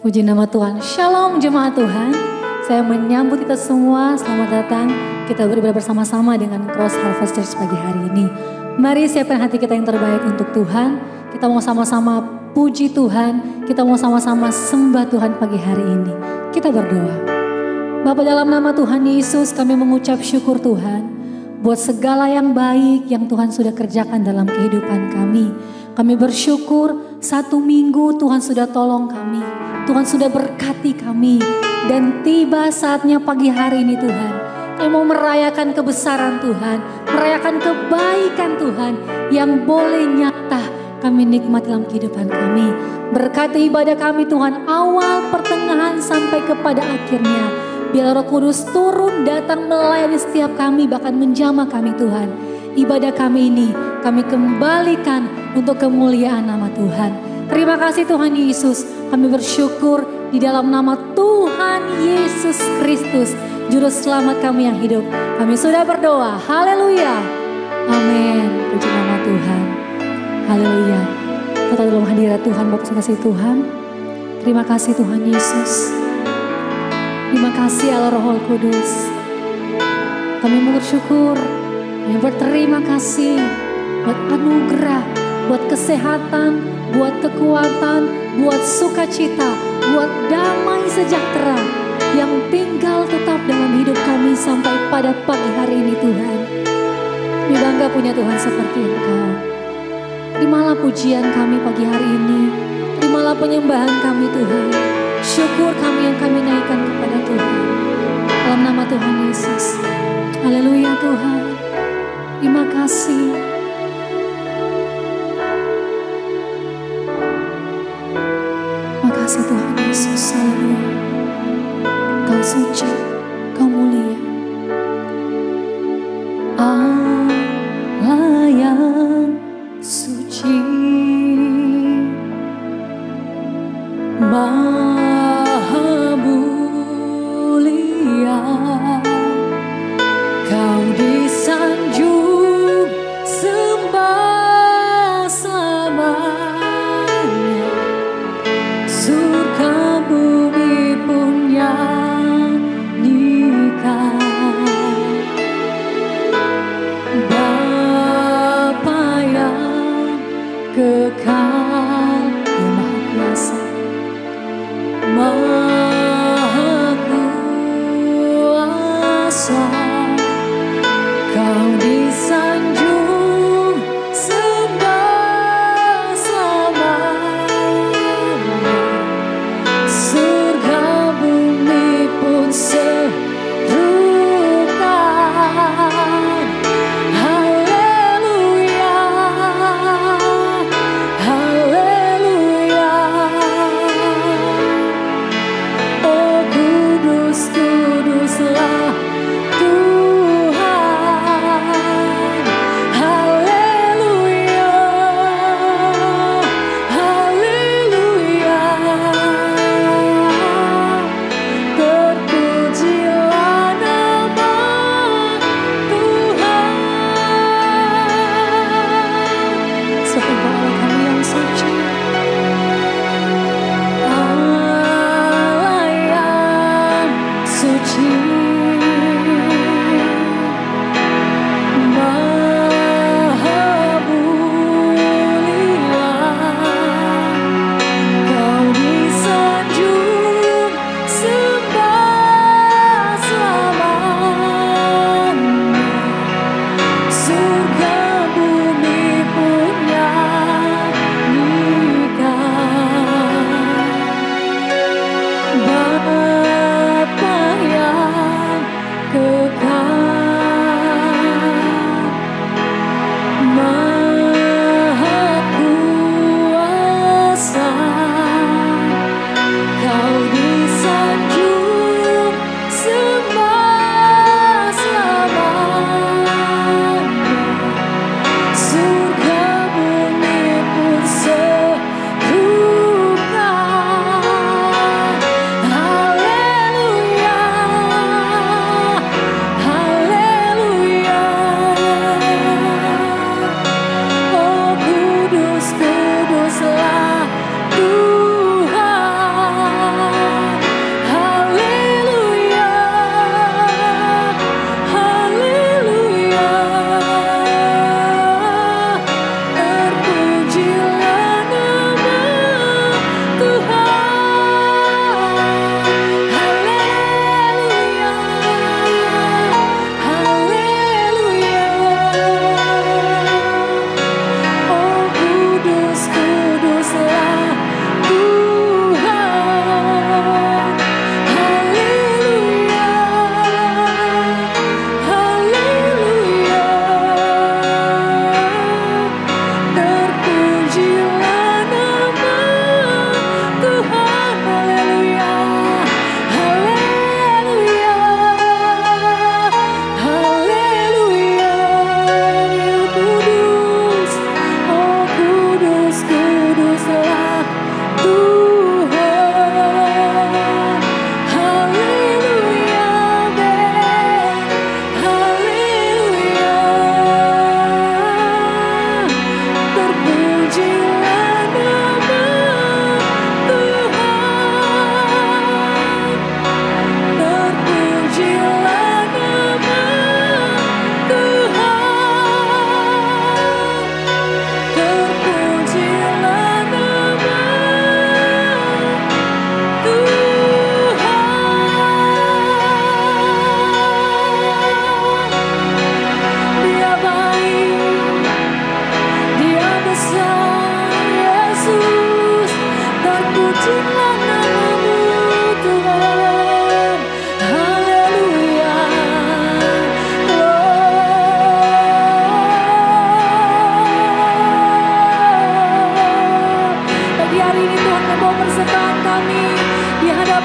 Puji nama Tuhan. Shalom jemaat Tuhan. Saya menyambut kita semua. Selamat datang. Kita beribadah bersama-sama dengan Cross Harvest Church pagi hari ini. Mari siapkan hati kita yang terbaik untuk Tuhan. Kita mau sama-sama puji Tuhan. Kita mau sama-sama sembah Tuhan pagi hari ini. Kita berdoa. Bapa, dalam nama Tuhan Yesus kami mengucap syukur Tuhan. Buat segala yang baik yang Tuhan sudah kerjakan dalam kehidupan kami. Kami bersyukur 1 minggu Tuhan sudah tolong kami. Tuhan sudah berkati kami. Dan tiba saatnya pagi hari ini Tuhan. Kami mau merayakan kebesaran Tuhan. Merayakan kebaikan Tuhan. Yang boleh nyata kami nikmati dalam kehidupan kami. Berkati ibadah kami Tuhan. Awal, pertengahan sampai kepada akhirnya. Biar Roh Kudus turun datang melayani setiap kami. Bahkan menjamah kami Tuhan. Ibadah kami ini kami kembalikan untuk kemuliaan nama Tuhan. Terima kasih Tuhan Yesus. Kami bersyukur di dalam nama Tuhan Yesus Kristus, Juru Selamat kami yang hidup. Kami sudah berdoa. Haleluya. Amin. Puji nama Tuhan. Haleluya. Kita dalam hadirat Tuhan, Bapa kasih Tuhan. Terima kasih Tuhan Yesus. Terima kasih Allah Roh Kudus. Kami bersyukur. Kami berterima kasih buat anugerah, buat kesehatan, buat kekuatan, buat sukacita, buat damai sejahtera yang tinggal tetap dalam hidup kami sampai pada pagi hari ini Tuhan. Kami bangga punya Tuhan seperti Engkau. Terimalah pujian kami pagi hari ini. Terimalah penyembahan kami Tuhan. Syukur kami yang kami naikkan kepada Tuhan. Dalam nama Tuhan Yesus. Haleluya Tuhan. Terima kasih. Terima kasih Tuhan Yesus. Haleluya. Kau suci, Kau mulia. Allah yang suci, Maha mulia. Kau disanjung sembah selamanya. Surga bumi pun nyanyikan. Bapa yang kekal, yang Maha Kuasa, Maha Kuasa. Kau disanjung sembah selamanya.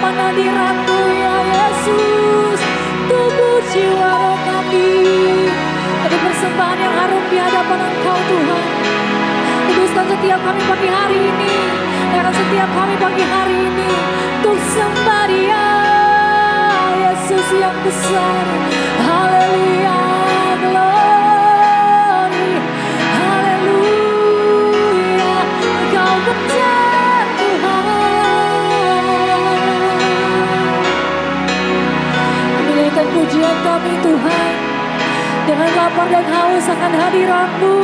hadapan hadirat-Mu ya Yesus. Tubuh jiwa roh kami, ada persembahan yang harum di hadapan Engkau Tuhan. Kuduskan setiap kami pagi hari ini, dan setiap kami pagi hari ini untuk sembah Dia, Yesus yang besar. Haleluya, glory, haleluya, Engkau besar Tuhan. Menyanyikan pujian kami Tuhan, dengan lapar dan haus akan hadirat-Mu.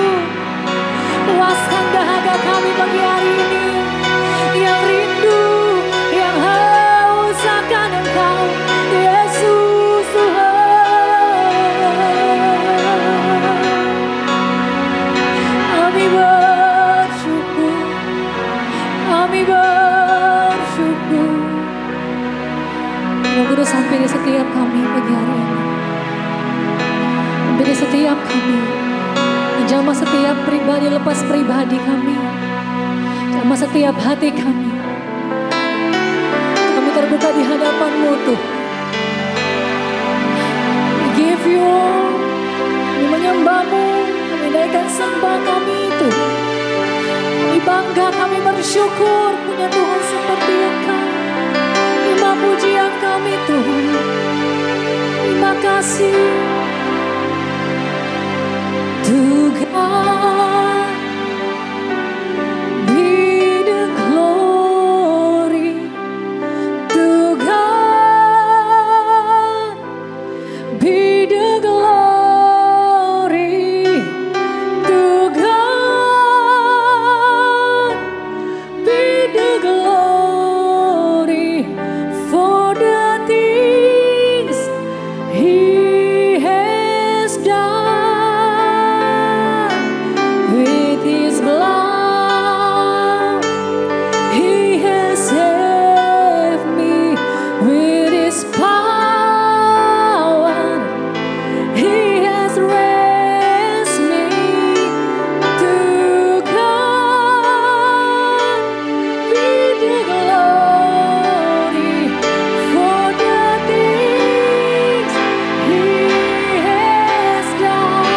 Puaskan dahaga kami pagi hari ini, yang rindu, yang haus akan Engkau, Yesus Tuhan. Kami bersyukur, kami bersyukur. Roh Kudus sampai di setiap kami pagi hari ini, sampai di setiap kami. Jamah setiap pribadi lepas pribadi kami, jamah setiap hati kami. Kami terbuka di hadapan-Mu Tuhan. We give you all, kami menyembah-Mu, kami naikkan sembah kami itu. Kami bangga, kami bersyukur punya Tuhan seperti Engkau. Terima pujian kami Tuhan. Terima kasih. To God be the glory, to God be the glory, to God be the glory for the things He has done. With His blood, He has saved me. With His power, He has raised me. To God be the glory for the things He has done.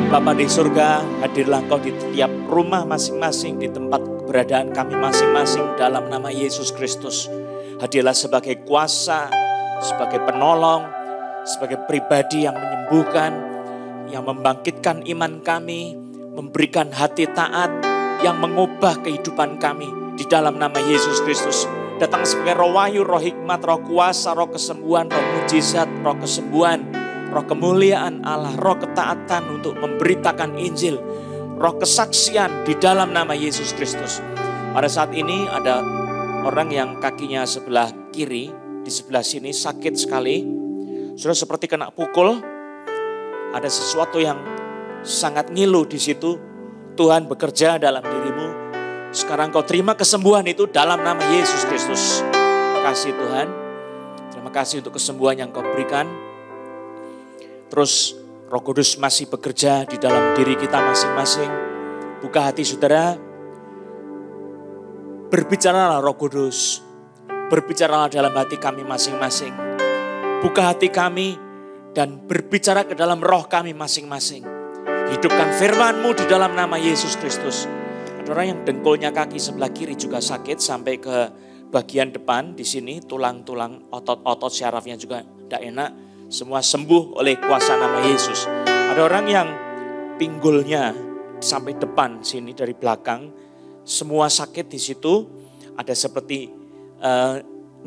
Bapa di surga, hadirlah Engkau di tiap rumah masing-masing, di tempat keberadaan kami masing-masing dalam nama Yesus Kristus. Hadirlah sebagai kuasa, sebagai penolong, sebagai pribadi yang menyembuhkan, yang membangkitkan iman kami, memberikan hati taat, yang mengubah kehidupan kami di dalam nama Yesus Kristus. Datang sebagai roh wahyu, roh hikmat, roh kuasa, roh kesembuhan, roh mujizat, roh kesembuhan, roh kemuliaan Allah, roh ketaatan untuk memberitakan Injil, roh kesaksian di dalam nama Yesus Kristus. Pada saat ini ada orang yang kakinya sebelah kiri, di sebelah sini sakit sekali. Sudah seperti kena pukul, ada sesuatu yang sangat ngilu di situ. Tuhan bekerja dalam dirimu. Sekarang kau terima kesembuhan itu dalam nama Yesus Kristus. Terima kasih Tuhan. Terima kasih untuk kesembuhan yang kau berikan. Terus Roh Kudus masih bekerja di dalam diri kita masing-masing. Buka hati saudara. Berbicaralah Roh Kudus. Berbicaralah dalam hati kami masing-masing. Buka hati kami dan berbicara ke dalam roh kami masing-masing. Hidupkan firman-Mu di dalam nama Yesus Kristus. Ada orang yang dengkulnya kaki sebelah kiri juga sakit sampai ke bagian depan di sini, tulang-tulang, otot-otot syarafnya juga tidak enak. Semua sembuh oleh kuasa nama Yesus. Ada orang yang pinggulnya sampai depan sini dari belakang, semua sakit di situ. Ada seperti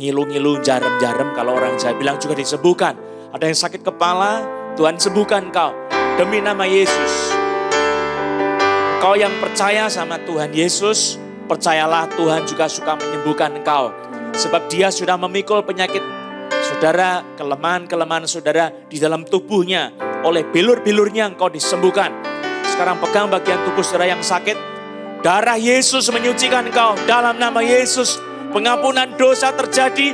ngilu-ngilu, jarem-jarem, kalau orang Jawa bilang juga disembuhkan. Ada yang sakit kepala, Tuhan sembuhkan kau demi nama Yesus. Kau yang percaya sama Tuhan Yesus, percayalah Tuhan juga suka menyembuhkan engkau. Sebab Dia sudah memikul penyakit saudara, kelemahan-kelemahan saudara di dalam tubuhnya. Oleh bilur-bilurnya engkau disembuhkan. Sekarang pegang bagian tubuh saudara yang sakit. Darah Yesus menyucikan engkau dalam nama Yesus. Pengampunan dosa terjadi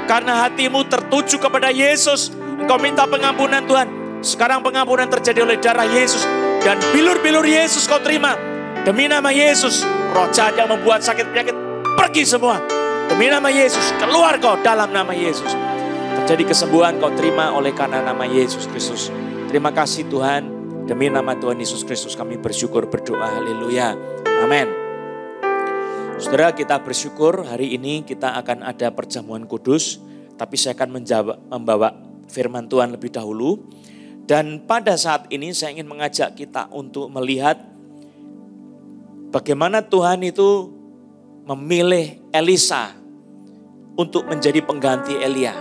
karena hatimu tertuju kepada Yesus. Engkau minta pengampunan Tuhan. Sekarang pengampunan terjadi oleh darah Yesus. Dan bilur-bilur Yesus kau terima. Demi nama Yesus. Roh jahat yang membuat sakit penyakit pergi semua. Demi nama Yesus. Keluar kau dalam nama Yesus. Terjadi kesembuhan kau terima oleh karena nama Yesus Kristus. Terima kasih Tuhan. Demi nama Tuhan Yesus Kristus kami bersyukur berdoa. Haleluya. Amin. Saudara, kita bersyukur hari ini kita akan ada perjamuan kudus. Tapi saya akan membawa firman Tuhan lebih dahulu. Dan pada saat ini saya ingin mengajak kita untuk melihat bagaimana Tuhan itu memilih Elisa untuk menjadi pengganti Elia.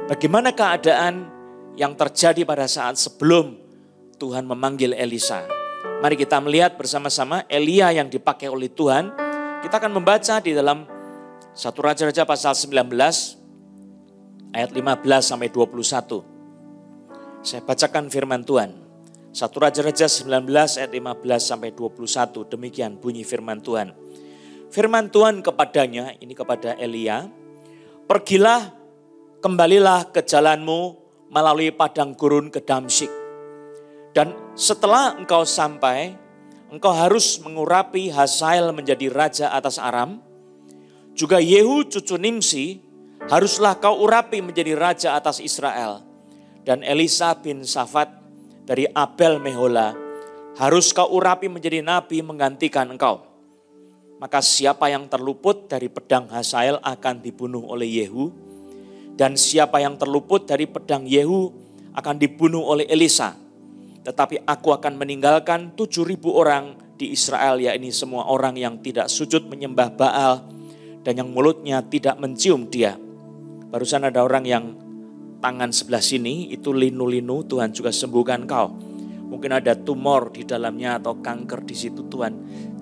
Bagaimana keadaan yang terjadi pada saat sebelum Tuhan memanggil Elisa. Mari kita melihat bersama-sama Elia yang dipakai oleh Tuhan. Kita akan membaca di dalam 1 Raja-Raja pasal 19 ayat 15 sampai 21. Saya bacakan firman Tuhan. 1 Raja-Raja 19 ayat 15 sampai 21. Demikian bunyi firman Tuhan. Firman Tuhan kepadanya, ini kepada Elia. Pergilah, kembalilah ke jalanmu melalui padang gurun ke Damsyik. Dan setelah engkau sampai, engkau harus mengurapi Hazael menjadi raja atas Aram. Juga Yehu cucu Nimsi haruslah kau urapi menjadi raja atas Israel. Dan Elisa bin Safat dari Abel Mehola harus kau urapi menjadi nabi menggantikan engkau. Maka siapa yang terluput dari pedang Hazael akan dibunuh oleh Yehu. Dan siapa yang terluput dari pedang Yehu akan dibunuh oleh Elisa. Tetapi aku akan meninggalkan 7.000 orang di Israel, yakni semua orang yang tidak sujud menyembah Baal dan yang mulutnya tidak mencium dia. Barusan ada orang yang tangan sebelah sini itu linu-linu, Tuhan juga sembuhkan kau. Mungkin ada tumor di dalamnya atau kanker di situ, Tuhan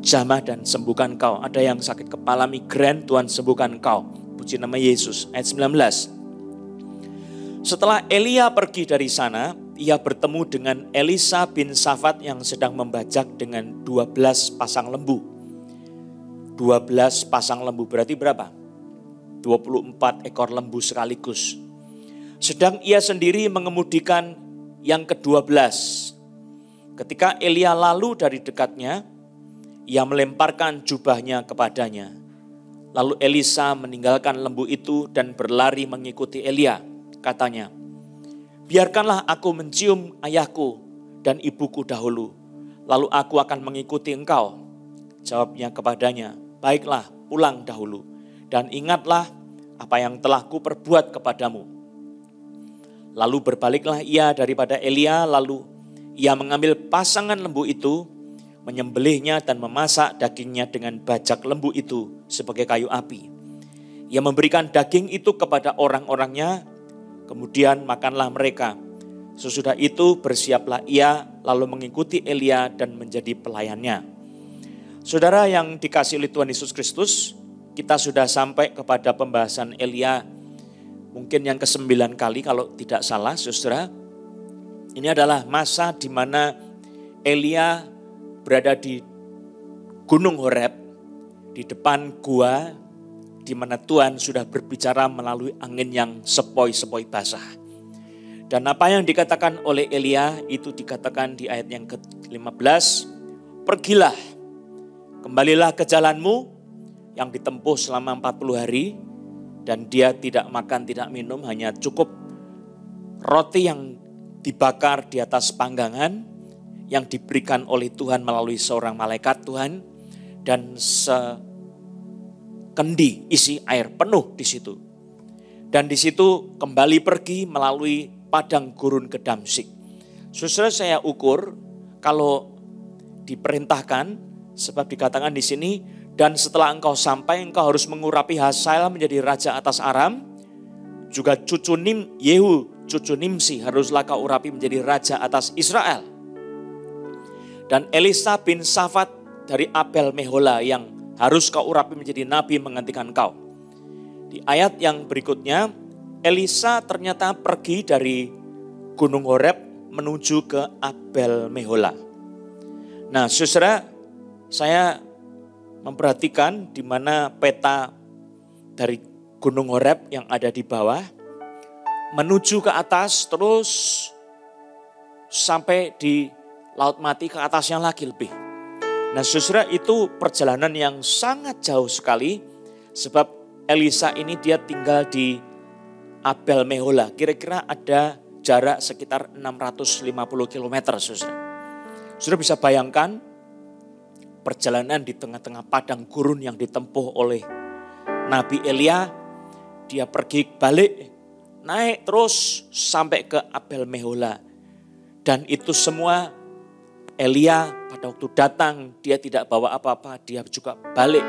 jamah dan sembuhkan kau. Ada yang sakit kepala migrain, Tuhan sembuhkan kau. Puji nama Yesus. Ayat 19. Setelah Elia pergi dari sana, ia bertemu dengan Elisa bin Safat yang sedang membajak dengan 12 pasang lembu. 12 pasang lembu berarti berapa? 24 ekor lembu sekaligus. Sedang ia sendiri mengemudikan yang ke-12. Ketika Elia lalu dari dekatnya, ia melemparkan jubahnya kepadanya. Lalu Elisa meninggalkan lembu itu dan berlari mengikuti Elia. Katanya, biarkanlah aku mencium ayahku dan ibuku dahulu, lalu aku akan mengikuti engkau. Jawabnya kepadanya, baiklah, pulang dahulu, dan ingatlah apa yang telah kuperbuat kepadamu. Lalu berbaliklah ia daripada Elia, lalu ia mengambil pasangan lembu itu, menyembelihnya dan memasak dagingnya dengan bajak lembu itu sebagai kayu api. Ia memberikan daging itu kepada orang-orangnya, kemudian makanlah mereka. Sesudah itu bersiaplah ia lalu mengikuti Elia dan menjadi pelayannya. Saudara yang dikasihi oleh Tuhan Yesus Kristus, kita sudah sampai kepada pembahasan Elia mungkin yang ke-9 kali kalau tidak salah, saudara. Ini adalah masa di mana Elia berada di Gunung Horeb, di depan gua, di mana Tuhan sudah berbicara melalui angin yang sepoi-sepoi basah. Dan apa yang dikatakan oleh Elia itu dikatakan di ayat yang ke-15, pergilah, kembalilah ke jalanmu yang ditempuh selama 40 hari, dan dia tidak makan, tidak minum, hanya cukup roti yang dibakar di atas panggangan yang diberikan oleh Tuhan melalui seorang malaikat Tuhan, dan sekendi isi air penuh di situ. Dan di situ kembali pergi melalui padang gurun ke Damsyik. Saudara, saya ukur kalau diperintahkan, sebab dikatakan di sini, dan setelah engkau sampai, engkau harus mengurapi Hazael menjadi raja atas Aram. Juga cucu Yehu, cucu Nimsi haruslah kau urapi menjadi raja atas Israel. Dan Elisa bin Safat dari Abel Mehola yang harus kau urapi menjadi nabi menggantikan kau. Di ayat yang berikutnya, Elisa ternyata pergi dari Gunung Horeb menuju ke Abel Mehola. Nah, saudara, saya memperhatikan di mana peta dari Gunung Horeb yang ada di bawah menuju ke atas terus sampai di Laut Mati, ke atasnya lagi lebih. Nah, saudara, itu perjalanan yang sangat jauh sekali, sebab Elisa ini dia tinggal di Abel Mehola. Kira-kira ada jarak sekitar 650 km, saudara. Saudara bisa bayangkan perjalanan di tengah-tengah padang gurun yang ditempuh oleh Nabi Elia. Dia pergi balik, naik terus sampai ke Abel Mehola. Dan itu semua Elia pada waktu datang dia tidak bawa apa-apa, dia juga balik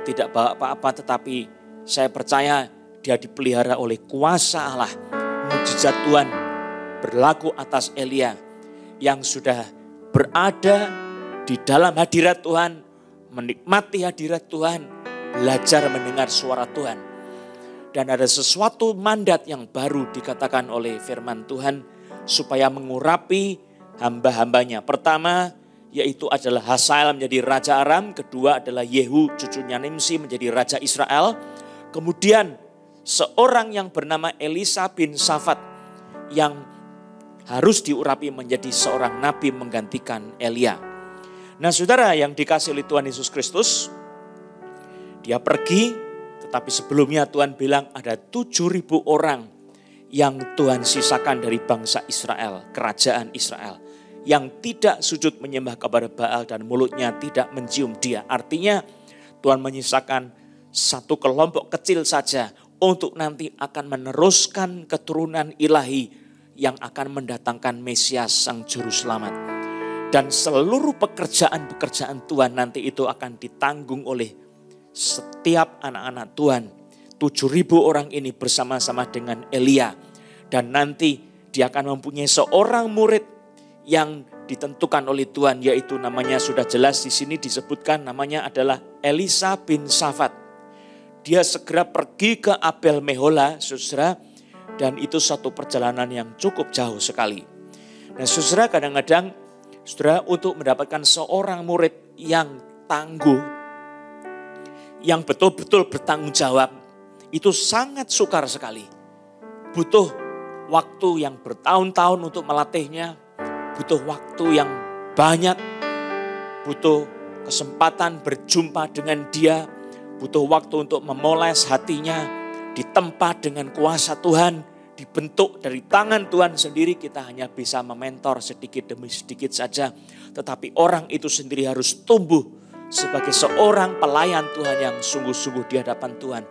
tidak bawa apa-apa, tetapi saya percaya dia dipelihara oleh kuasa Allah. Mujizat Tuhan berlaku atas Elia yang sudah berada di dalam hadirat Tuhan, menikmati hadirat Tuhan, belajar mendengar suara Tuhan. Dan ada sesuatu mandat yang baru dikatakan oleh firman Tuhan supaya mengurapi hamba-hambanya. Pertama yaitu adalah Hazael menjadi raja Aram, kedua adalah Yehu cucunya Nimsi menjadi raja Israel. Kemudian seorang yang bernama Elisa bin Safat yang harus diurapi menjadi seorang nabi menggantikan Elia. Nah, saudara yang dikasihi oleh Tuhan Yesus Kristus, dia pergi, tetapi sebelumnya Tuhan bilang ada 7.000 orang yang Tuhan sisakan dari bangsa Israel, kerajaan Israel, yang tidak sujud menyembah kepada Baal dan mulutnya tidak mencium dia. Artinya Tuhan menyisakan satu kelompok kecil saja untuk nanti akan meneruskan keturunan ilahi yang akan mendatangkan Mesias sang juru selamat. Dan seluruh pekerjaan-pekerjaan Tuhan nanti itu akan ditanggung oleh setiap anak-anak Tuhan. 7.000 orang ini bersama-sama dengan Elia. Dan nanti dia akan mempunyai seorang murid yang ditentukan oleh Tuhan, yaitu namanya sudah jelas di sini disebutkan, namanya adalah Elisa bin Safat. Dia segera pergi ke Abel Mehola, saudara, dan itu satu perjalanan yang cukup jauh sekali. Nah, saudara, kadang-kadang saudara untuk mendapatkan seorang murid yang tangguh, yang betul-betul bertanggung jawab, itu sangat sukar sekali. Butuh waktu yang bertahun-tahun untuk melatihnya, butuh waktu yang banyak, butuh kesempatan berjumpa dengan dia, butuh waktu untuk memoles hatinya, ditempa dengan kuasa Tuhan, dibentuk dari tangan Tuhan sendiri. Kita hanya bisa mementor sedikit demi sedikit saja. Tetapi orang itu sendiri harus tumbuh sebagai seorang pelayan Tuhan yang sungguh-sungguh di hadapan Tuhan.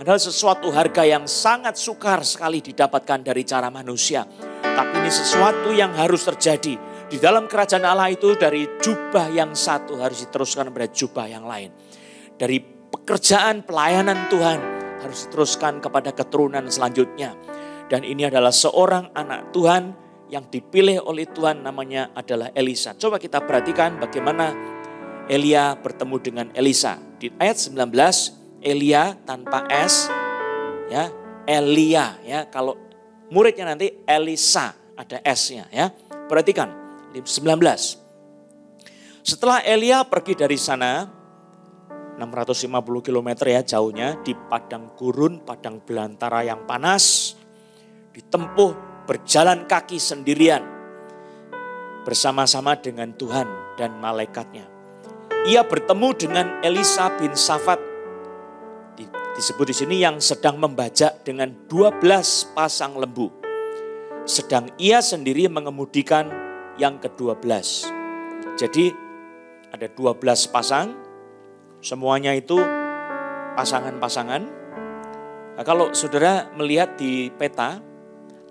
Adalah sesuatu harga yang sangat sukar sekali didapatkan dari cara manusia. Tapi ini sesuatu yang harus terjadi. Di dalam kerajaan Allah itu dari jubah yang satu harus diteruskan kepada jubah yang lain. Dari pekerjaan pelayanan Tuhan harus diteruskan kepada keturunan selanjutnya. Dan ini adalah seorang anak Tuhan yang dipilih oleh Tuhan namanya adalah Elisa. Coba kita perhatikan bagaimana Elia bertemu dengan Elisa. Di ayat 19, Elia tanpa S, ya, Elia, ya. Kalau muridnya nanti Elisa, ada S-nya, ya. Perhatikan, 19. Setelah Elia pergi dari sana, 650 km ya jauhnya, di padang gurun, padang belantara yang panas, ditempuh berjalan kaki sendirian bersama-sama dengan Tuhan dan malaikatnya. Ia bertemu dengan Elisa bin Safat, disebut di sini yang sedang membajak dengan 12 pasang lembu. Sedang ia sendiri mengemudikan yang ke-12. Jadi ada 12 pasang, semuanya itu pasangan-pasangan. Nah, kalau saudara melihat di peta,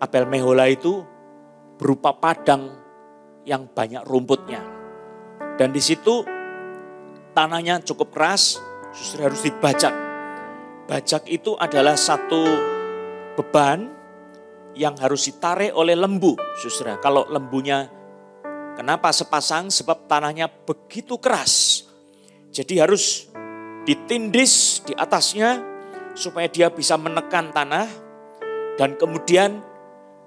Abel Mehola itu berupa padang yang banyak rumputnya. Dan di situ tanahnya cukup keras, saudara harus dibajak. Bajak itu adalah satu beban yang harus ditarik oleh lembu, saudara. Kalau lembunya, kenapa sepasang? Sebab tanahnya begitu keras. Jadi harus ditindis di atasnya supaya dia bisa menekan tanah dan kemudian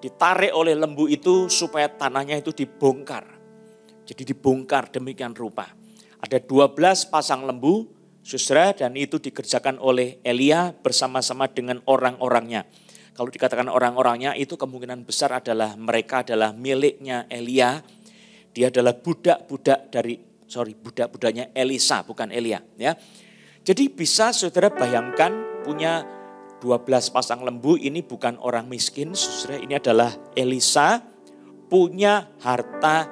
ditarik oleh lembu itu supaya tanahnya itu dibongkar. Jadi dibongkar demikian rupa. Ada 12 pasang lembu, saudara, dan itu dikerjakan oleh Elia bersama-sama dengan orang-orangnya. Kalau dikatakan orang-orangnya itu kemungkinan besar adalah mereka adalah miliknya Elia. Dia adalah budak-budaknya Elisa, bukan Elia, ya. Jadi bisa saudara bayangkan punya 12 pasang lembu, ini bukan orang miskin, saudara, ini adalah Elisa punya harta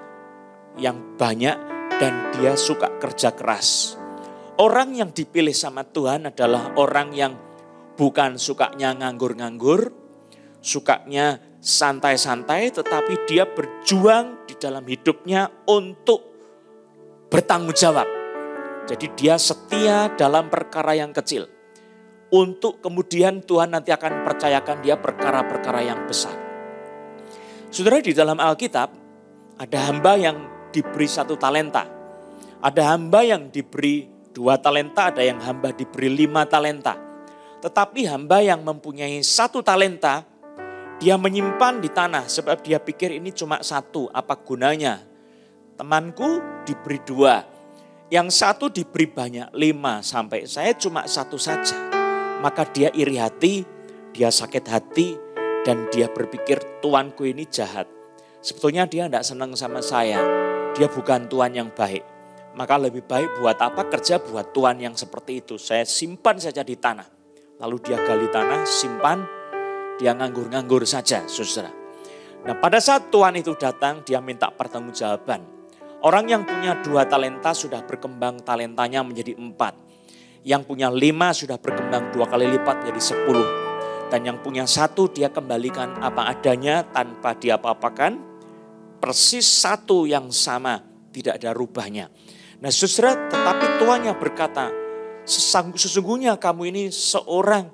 yang banyak dan dia suka kerja keras. Orang yang dipilih sama Tuhan adalah orang yang bukan sukanya nganggur-nganggur, sukanya santai-santai, tetapi dia berjuang di dalam hidupnya untuk bertanggung jawab. Jadi dia setia dalam perkara yang kecil. Untuk kemudian Tuhan nanti akan percayakan dia perkara-perkara yang besar. Saudara, di dalam Alkitab ada hamba yang diberi 1 talenta. Ada hamba yang diberi 2 talenta, ada yang hamba diberi 5 talenta. Tetapi hamba yang mempunyai 1 talenta, dia menyimpan di tanah sebab dia pikir ini cuma 1, apa gunanya? Temanku diberi 2, yang 1 diberi banyak, 5, sampai saya cuma 1 saja. Maka dia iri hati, dia sakit hati, dan dia berpikir tuanku ini jahat. Sebetulnya dia tidak senang sama saya, dia bukan tuan yang baik. Maka lebih baik buat apa kerja buat tuan yang seperti itu. Saya simpan saja di tanah. Lalu dia gali tanah, simpan, dia nganggur-nganggur saja, saudara. Nah, pada saat tuan itu datang, dia minta pertanggungjawaban. Orang yang punya 2 talenta sudah berkembang talentanya menjadi 4. Yang punya 5 sudah berkembang 2 kali lipat jadi 10. Dan yang punya 1 dia kembalikan apa adanya tanpa diapa-apakan. Persis 1 yang sama, tidak ada rubahnya. Nah saudara, tetapi tuannya berkata, sesungguhnya kamu ini seorang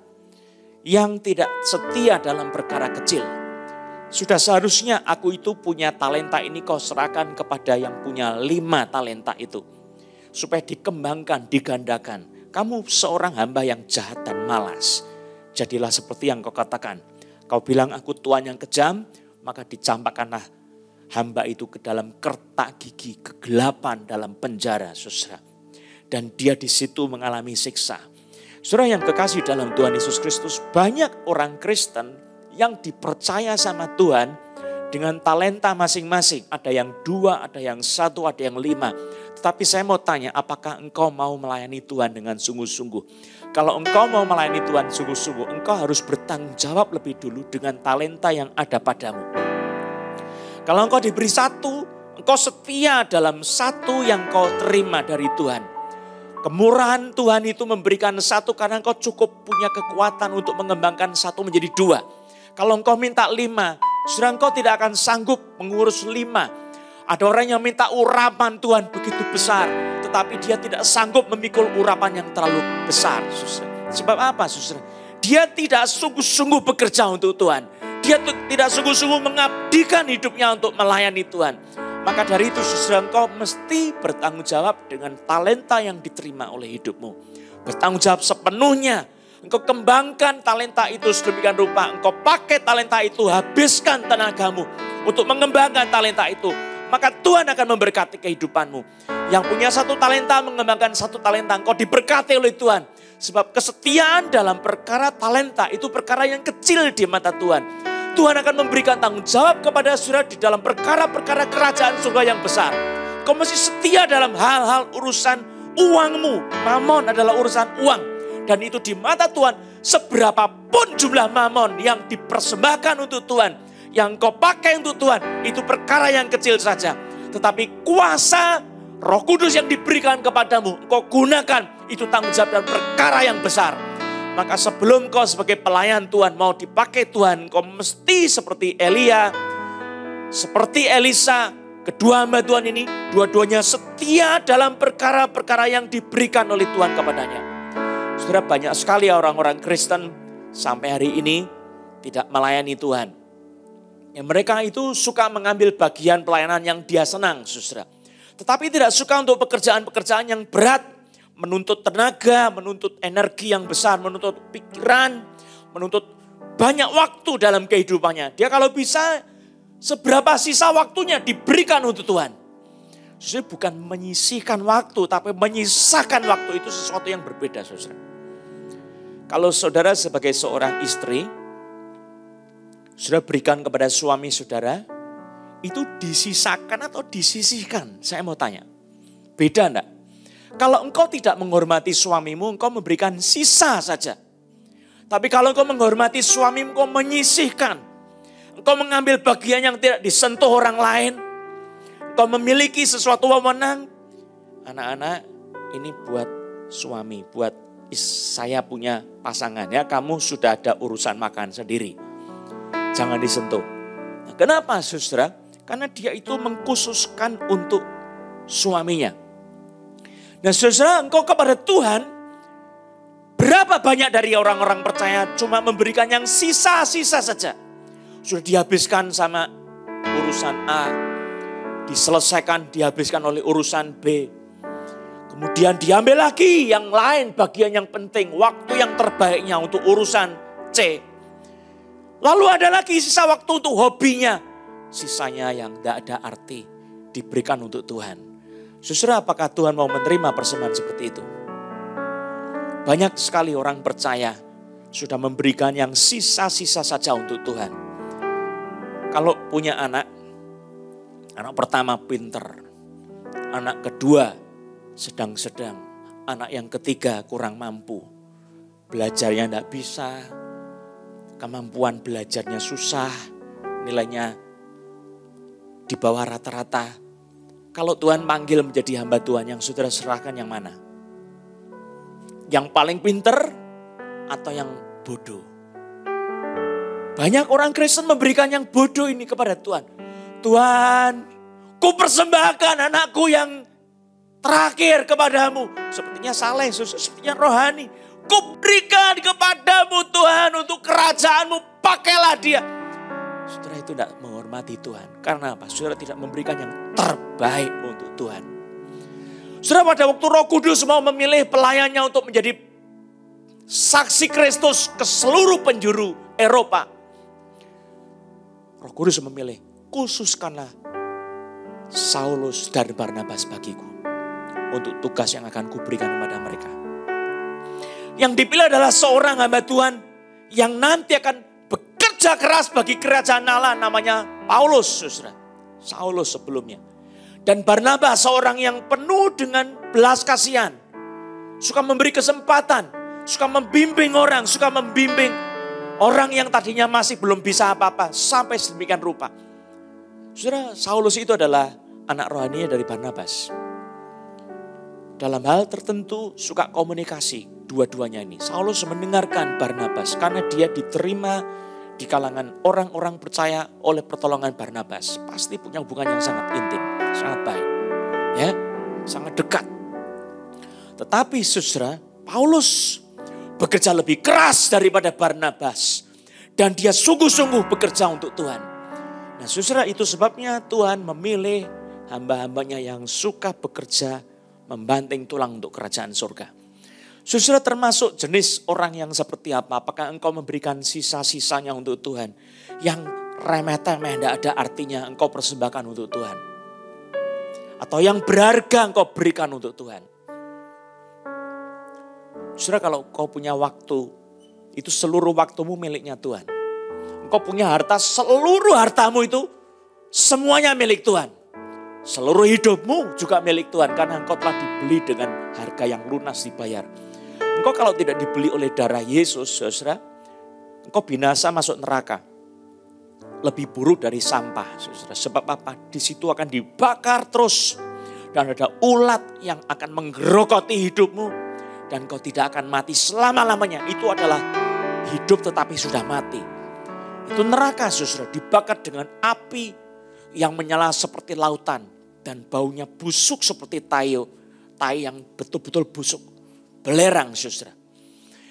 yang tidak setia dalam perkara kecil. Sudah seharusnya aku itu punya talenta ini kau serahkan kepada yang punya 5 talenta itu. Supaya dikembangkan, digandakan. Kamu seorang hamba yang jahat dan malas. Jadilah seperti yang kau katakan. Kau bilang aku tuan yang kejam, maka dicampakkanlah hamba itu ke dalam kertak gigi, kegelapan dalam penjara, saudara. Dan dia di situ mengalami siksa. Saudara yang kekasih dalam Tuhan Yesus Kristus, banyak orang Kristen yang dipercaya sama Tuhan dengan talenta masing-masing. Ada yang 2, ada yang 1, ada yang 5. Tetapi saya mau tanya, apakah engkau mau melayani Tuhan dengan sungguh-sungguh? Kalau engkau mau melayani Tuhan sungguh-sungguh, engkau harus bertanggung jawab lebih dulu dengan talenta yang ada padamu. Kalau engkau diberi 1, engkau setia dalam 1 yang kau terima dari Tuhan. Kemurahan Tuhan itu memberikan 1 karena engkau cukup punya kekuatan untuk mengembangkan 1 menjadi 2. Kalau engkau minta 5, saudara, engkau tidak akan sanggup mengurus 5. Ada orang yang minta urapan Tuhan begitu besar, tetapi dia tidak sanggup memikul urapan yang terlalu besar, saudara. Sebab apa, saudara? Dia tidak sungguh-sungguh bekerja untuk Tuhan. Dia tidak sungguh-sungguh mengabdikan hidupnya untuk melayani Tuhan. Maka dari itu saudara, engkau mesti bertanggung jawab dengan talenta yang diterima oleh hidupmu. Bertanggung jawab sepenuhnya. Engkau kembangkan talenta itu sedemikian rupa. Engkau pakai talenta itu, habiskan tenagamu untuk mengembangkan talenta itu. Maka Tuhan akan memberkati kehidupanmu. Yang punya satu talenta mengembangkan satu talenta, engkau diberkati oleh Tuhan. Sebab kesetiaan dalam perkara talenta itu perkara yang kecil di mata Tuhan. Tuhan akan memberikan tanggung jawab kepada saudara di dalam perkara-perkara kerajaan surga yang besar. Kau mesti setia dalam hal-hal urusan uangmu. Mamon adalah urusan uang. Dan itu di mata Tuhan, seberapapun jumlah mamon yang dipersembahkan untuk Tuhan, yang kau pakai untuk Tuhan, itu perkara yang kecil saja. Tetapi kuasa Roh Kudus yang diberikan kepadamu, kau gunakan, itu tanggung jawab dan perkara yang besar. Maka sebelum kau sebagai pelayan Tuhan mau dipakai Tuhan, kau mesti seperti Elia, seperti Elisa, kedua hamba Tuhan ini, dua-duanya setia dalam perkara-perkara yang diberikan oleh Tuhan kepadanya. Saudara, banyak sekali orang-orang Kristen sampai hari ini tidak melayani Tuhan. Ya, mereka itu suka mengambil bagian pelayanan yang dia senang, saudara. Tetapi tidak suka untuk pekerjaan-pekerjaan yang berat, menuntut tenaga, menuntut energi yang besar, menuntut pikiran, menuntut banyak waktu dalam kehidupannya. Dia kalau bisa, seberapa sisa waktunya diberikan untuk Tuhan. Saudara, bukan menyisihkan waktu, tapi menyisakan waktu itu sesuatu yang berbeda, saudara. Kalau saudara sebagai seorang istri, saudara berikan kepada suami saudara, itu disisakan atau disisihkan? Saya mau tanya, beda enggak? Kalau engkau tidak menghormati suamimu, engkau memberikan sisa saja. Tapi kalau engkau menghormati suamimu, engkau menyisihkan. Engkau mengambil bagian yang tidak disentuh orang lain. Engkau memiliki sesuatu wewenang. Anak-anak, ini buat suami, buat saya punya pasangan ya, kamu sudah ada urusan makan sendiri. Jangan disentuh. Nah, kenapa saudara? Karena dia itu mengkhususkan untuk suaminya. Nah saudara, engkau kepada Tuhan, berapa banyak dari orang-orang percaya cuma memberikan yang sisa-sisa saja. Sudah dihabiskan sama urusan A, diselesaikan, dihabiskan oleh urusan B. Kemudian diambil lagi yang lain, bagian yang penting, waktu yang terbaiknya untuk urusan C. Lalu ada lagi sisa waktu untuk hobinya. Sisanya yang tidak ada arti diberikan untuk Tuhan. Saudara, apakah Tuhan mau menerima persembahan seperti itu? Banyak sekali orang percaya sudah memberikan yang sisa-sisa saja untuk Tuhan. Kalau punya anak pertama pinter, anak kedua sedang-sedang, anak yang ketiga kurang mampu, belajarnya tidak bisa, kemampuan belajarnya susah, nilainya di bawah rata-rata. Kalau Tuhan panggil menjadi hamba Tuhan, yang saudara serahkan yang mana? Yang paling pinter atau yang bodoh? Banyak orang Kristen memberikan yang bodoh ini kepada Tuhan. Tuhan, ku persembahkan anakku yang terakhir kepadamu. Sepertinya saleh, sepertinya rohani. Ku berikan kepadamu Tuhan untuk kerajaanmu, pakailah dia. Saudara itu tidak menghormati Tuhan. Karena apa? Saudara tidak memberikan yang terbaik untuk Tuhan. Saudara, pada waktu Roh Kudus mau memilih pelayannya untuk menjadi saksi Kristus ke seluruh penjuru Eropa, Roh Kudus memilih, khususkanlah Saulus dan Barnabas bagiku untuk tugas yang akan kuberikan kepada mereka. Yang dipilih adalah seorang hamba Tuhan yang nanti akan bekerja keras bagi kerajaan Allah, namanya Paulus, saudara. Saulus sebelumnya. Dan Barnabas seorang yang penuh dengan belas kasihan. Suka memberi kesempatan, suka membimbing orang, suka membimbing orang yang tadinya masih belum bisa apa-apa sampai sedemikian rupa. Saudara, Saulus itu adalah anak rohani dari Barnabas. Dalam hal tertentu suka komunikasi dua-duanya ini. Saulus mendengarkan Barnabas karena dia diterima di kalangan orang-orang percaya oleh pertolongan Barnabas. Pasti punya hubungan yang sangat intim, sangat baik. Ya, sangat dekat. Tetapi saudara, Paulus bekerja lebih keras daripada Barnabas. Dan dia sungguh-sungguh bekerja untuk Tuhan. Nah saudara, itu sebabnya Tuhan memilih hamba-hambanya yang suka bekerja membanting tulang untuk kerajaan surga. Saudara, termasuk jenis orang yang seperti apa? Apakah engkau memberikan sisa-sisanya untuk Tuhan? Yang remeh-temeh, tidak ada artinya engkau persembahkan untuk Tuhan. Atau yang berharga engkau berikan untuk Tuhan. Saudara, kalau kau punya waktu, itu seluruh waktumu miliknya Tuhan. Engkau punya harta, seluruh hartamu itu semuanya milik Tuhan. Seluruh hidupmu juga milik Tuhan karena engkau telah dibeli dengan harga yang lunas dibayar. Engkau kalau tidak dibeli oleh darah Yesus, saudara, engkau binasa masuk neraka. Lebih buruk dari sampah, saudara. Sebab apa? Di situ akan dibakar terus. Dan ada ulat yang akan menggerogoti hidupmu. Dan kau tidak akan mati selama-lamanya. Itu adalah hidup tetapi sudah mati. Itu neraka, saudara. Dibakar dengan api yang menyala seperti lautan. Dan baunya busuk seperti tai yang betul-betul busuk. Belerang, saudara.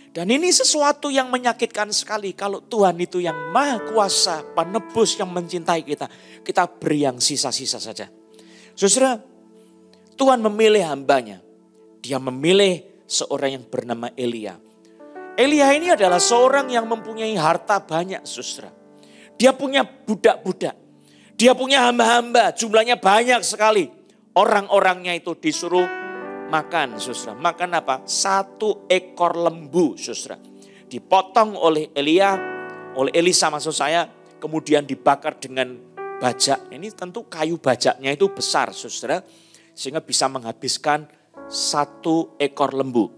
Dan ini sesuatu yang menyakitkan sekali. Kalau Tuhan itu yang maha kuasa, penebus yang mencintai kita. Kita beri yang sisa-sisa saja. Saudara, Tuhan memilih hambanya. Dia memilih seorang yang bernama Elia. Elia ini adalah seorang yang mempunyai harta banyak, saudara. Dia punya budak-budak. Dia punya hamba-hamba, jumlahnya banyak sekali. Orang-orangnya itu disuruh makan, saudara. Makan apa? 1 ekor lembu, saudara. Dipotong oleh Elisa maksud saya. Kemudian dibakar dengan bajak. Ini tentu kayu bajaknya itu besar, saudara. Sehingga bisa menghabiskan 1 ekor lembu.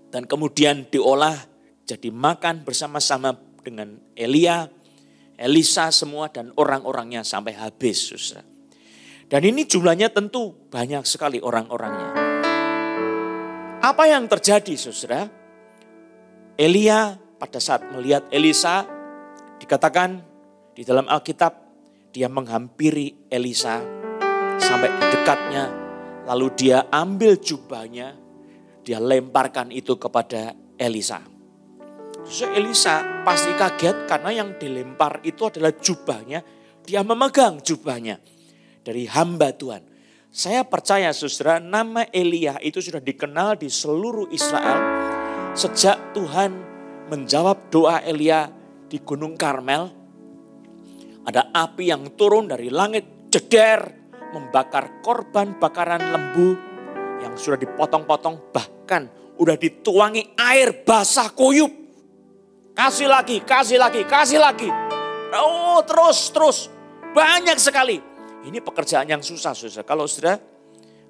Dan kemudian diolah jadi makan bersama-sama dengan Elisa semua dan orang-orangnya sampai habis, saudara. Dan ini jumlahnya tentu banyak sekali orang-orangnya. Apa yang terjadi, saudara? Elia pada saat melihat Elisa, dikatakan di dalam Alkitab, dia menghampiri Elisa sampai di dekatnya. Lalu dia ambil jubahnya, dia lemparkan itu kepada Elisa. Terus Elisa pasti kaget karena yang dilempar itu adalah jubahnya. Dia memegang jubahnya dari hamba Tuhan. Saya percaya, saudara, nama Elia itu sudah dikenal di seluruh Israel. Sejak Tuhan menjawab doa Elia di Gunung Karmel. Ada api yang turun dari langit, jeder, membakar korban bakaran lembu yang sudah dipotong-potong. Bahkan udah dituangi air basah kuyup. Kasih lagi, kasih lagi, kasih lagi. Oh terus. Banyak sekali. Ini pekerjaan yang susah, saudara. Kalau saudara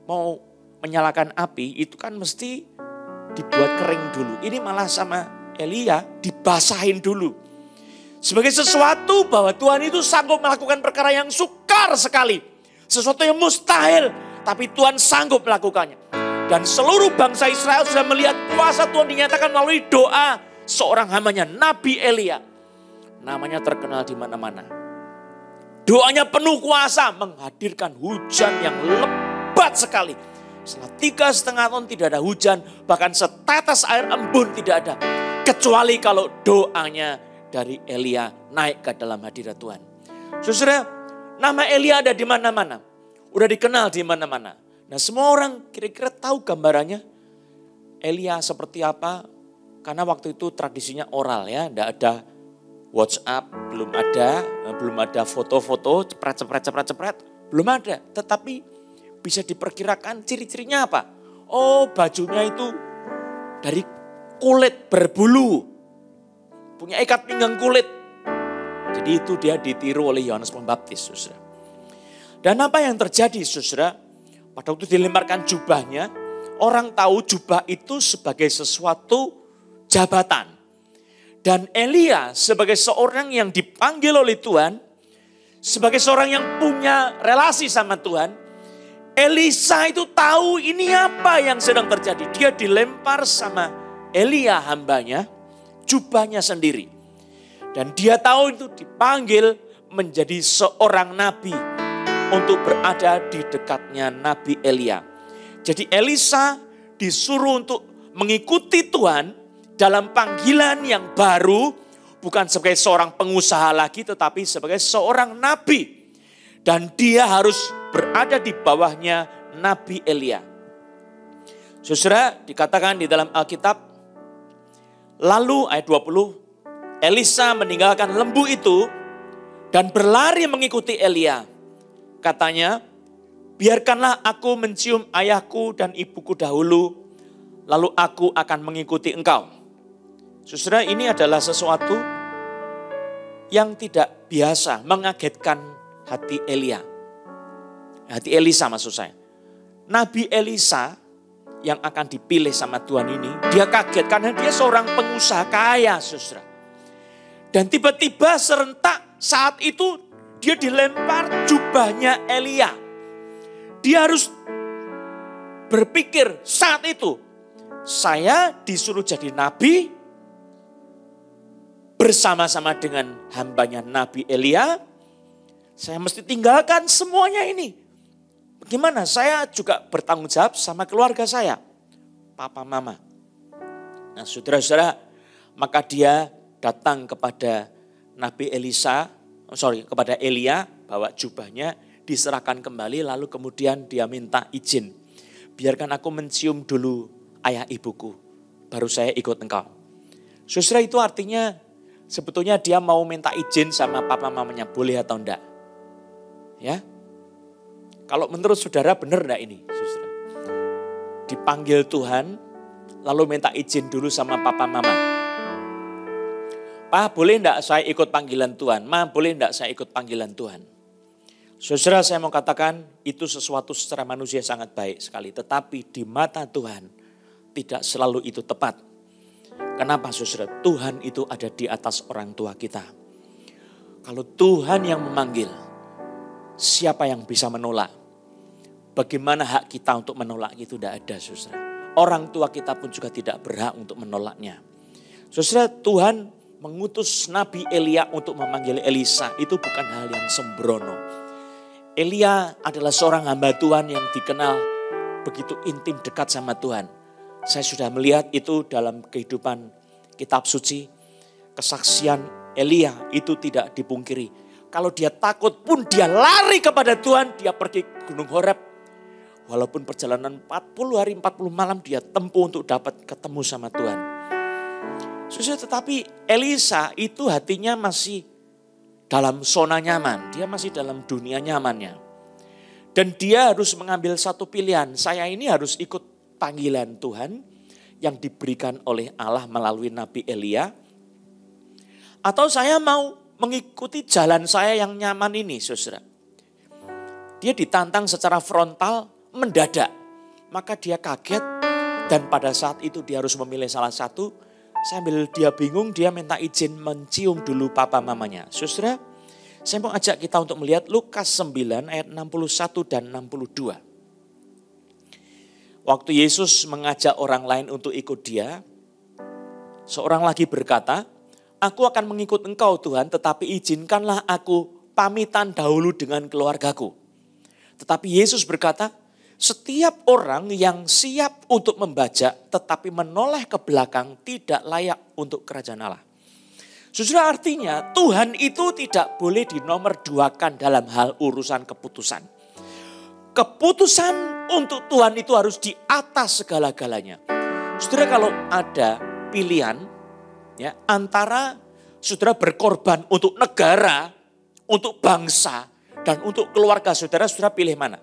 mau menyalakan api, itu kan mesti dibuat kering dulu. Ini malah sama Elia dibasahin dulu. Sebagai sesuatu bahwa Tuhan itu sanggup melakukan perkara yang sukar sekali. Sesuatu yang mustahil, tapi Tuhan sanggup melakukannya. Dan seluruh bangsa Israel sudah melihat kuasa Tuhan dinyatakan melalui doa seorang hambanya, Nabi Elia. Namanya terkenal di mana-mana. Doanya penuh kuasa, menghadirkan hujan yang lebat sekali. Setelah 3,5 tahun tidak ada hujan, bahkan setetes air embun tidak ada. Kecuali kalau doanya dari Elia naik ke dalam hadirat Tuhan. Saudara, nama Elia ada di mana-mana. Udah dikenal di mana-mana. Nah semua orang kira-kira tahu gambarannya Elia seperti apa. Karena waktu itu tradisinya oral ya, tidak ada WhatsApp, belum ada foto-foto, cepret, belum ada. Tetapi bisa diperkirakan ciri-cirinya apa? Oh bajunya itu dari kulit berbulu, punya ikat pinggang kulit. Jadi itu dia ditiru oleh Yohanes Pembaptis, saudara. Dan apa yang terjadi, saudara? Pada waktu dilemparkan jubahnya, orang tahu jubah itu sebagai sesuatu jabatan. Dan Elia sebagai seorang yang dipanggil oleh Tuhan, sebagai seorang yang punya relasi sama Tuhan, Elisa itu tahu ini apa yang sedang terjadi. Dia dilempar sama Elia hambanya, jubahnya sendiri. Dan dia tahu itu dipanggil menjadi seorang nabi untuk berada di dekatnya Nabi Elia. Jadi Elisa disuruh untuk mengikuti Tuhan dalam panggilan yang baru, bukan sebagai seorang pengusaha lagi, tetapi sebagai seorang nabi. Dan dia harus berada di bawahnya Nabi Elia. Saudara, dikatakan di dalam Alkitab, lalu ayat 20, Elisa meninggalkan lembu itu dan berlari mengikuti Elia. Katanya, biarkanlah aku mencium ayahku dan ibuku dahulu, lalu aku akan mengikuti engkau. Saudara, ini adalah sesuatu yang tidak biasa, mengagetkan hati Elia. Hati Elisa maksud saya. Nabi Elisa yang akan dipilih sama Tuhan ini, dia kaget karena dia seorang pengusaha kaya, saudara. Dan tiba-tiba serentak saat itu dia dilempar jubahnya Elia. Dia harus berpikir saat itu, saya disuruh jadi nabi, bersama-sama dengan hambanya Nabi Elia, saya mesti tinggalkan semuanya ini. Bagaimana? Saya juga bertanggung jawab sama keluarga saya, papa mama. Nah saudara-saudara, maka dia datang kepada kepada Elia, bawa jubahnya, diserahkan kembali, lalu kemudian dia minta izin. Biarkan aku mencium dulu ayah ibuku, baru saya ikut engkau. Saudara, itu artinya sebetulnya dia mau minta izin sama papa mamanya, boleh atau enggak? Ya. Kalau menurut saudara benar enggak ini, saudara? Dipanggil Tuhan, lalu minta izin dulu sama papa mama. Pa, boleh enggak saya ikut panggilan Tuhan? Ma, boleh enggak saya ikut panggilan Tuhan? Saudara, saya mau katakan itu sesuatu secara manusia sangat baik sekali. Tetapi di mata Tuhan tidak selalu itu tepat. Kenapa saudara? Tuhan itu ada di atas orang tua kita. Kalau Tuhan yang memanggil, siapa yang bisa menolak? Bagaimana hak kita untuk menolak itu? Tidak ada saudara. Orang tua kita pun juga tidak berhak untuk menolaknya. Saudara, Tuhan mengutus Nabi Elia untuk memanggil Elisa. Itu bukan hal yang sembrono. Elia adalah seorang hamba Tuhan yang dikenal begitu intim dekat sama Tuhan. Saya sudah melihat itu dalam kehidupan kitab suci. Kesaksian Elia itu tidak dipungkiri. Kalau dia takut pun dia lari kepada Tuhan. Dia pergi ke Gunung Horeb. Walaupun perjalanan 40 hari 40 malam dia tempuh untuk dapat ketemu sama Tuhan. Tetapi Elisa itu hatinya masih dalam zona nyaman. Dia masih dalam dunia nyamannya. Dan dia harus mengambil satu pilihan. Saya ini harus ikut panggilan Tuhan yang diberikan oleh Allah melalui Nabi Elia. Atau saya mau mengikuti jalan saya yang nyaman ini, saudara. Dia ditantang secara frontal, mendadak. Maka dia kaget dan pada saat itu dia harus memilih salah satu. Sambil dia bingung, dia minta izin mencium dulu papa mamanya. Saudara, saya mau ajak kita untuk melihat Lukas 9 ayat 61 dan 62. Waktu Yesus mengajak orang lain untuk ikut dia, seorang lagi berkata, aku akan mengikut engkau Tuhan, tetapi izinkanlah aku pamitan dahulu dengan keluargaku. Tetapi Yesus berkata, setiap orang yang siap untuk membajak tetapi menoleh ke belakang tidak layak untuk kerajaan Allah. Saudara, artinya Tuhan itu tidak boleh dinomorduakan dalam hal urusan keputusan. Keputusan untuk Tuhan itu harus di atas segala-galanya. Saudara, kalau ada pilihan ya antara saudara berkorban untuk negara, untuk bangsa, dan untuk keluarga saudara, saudara pilih mana?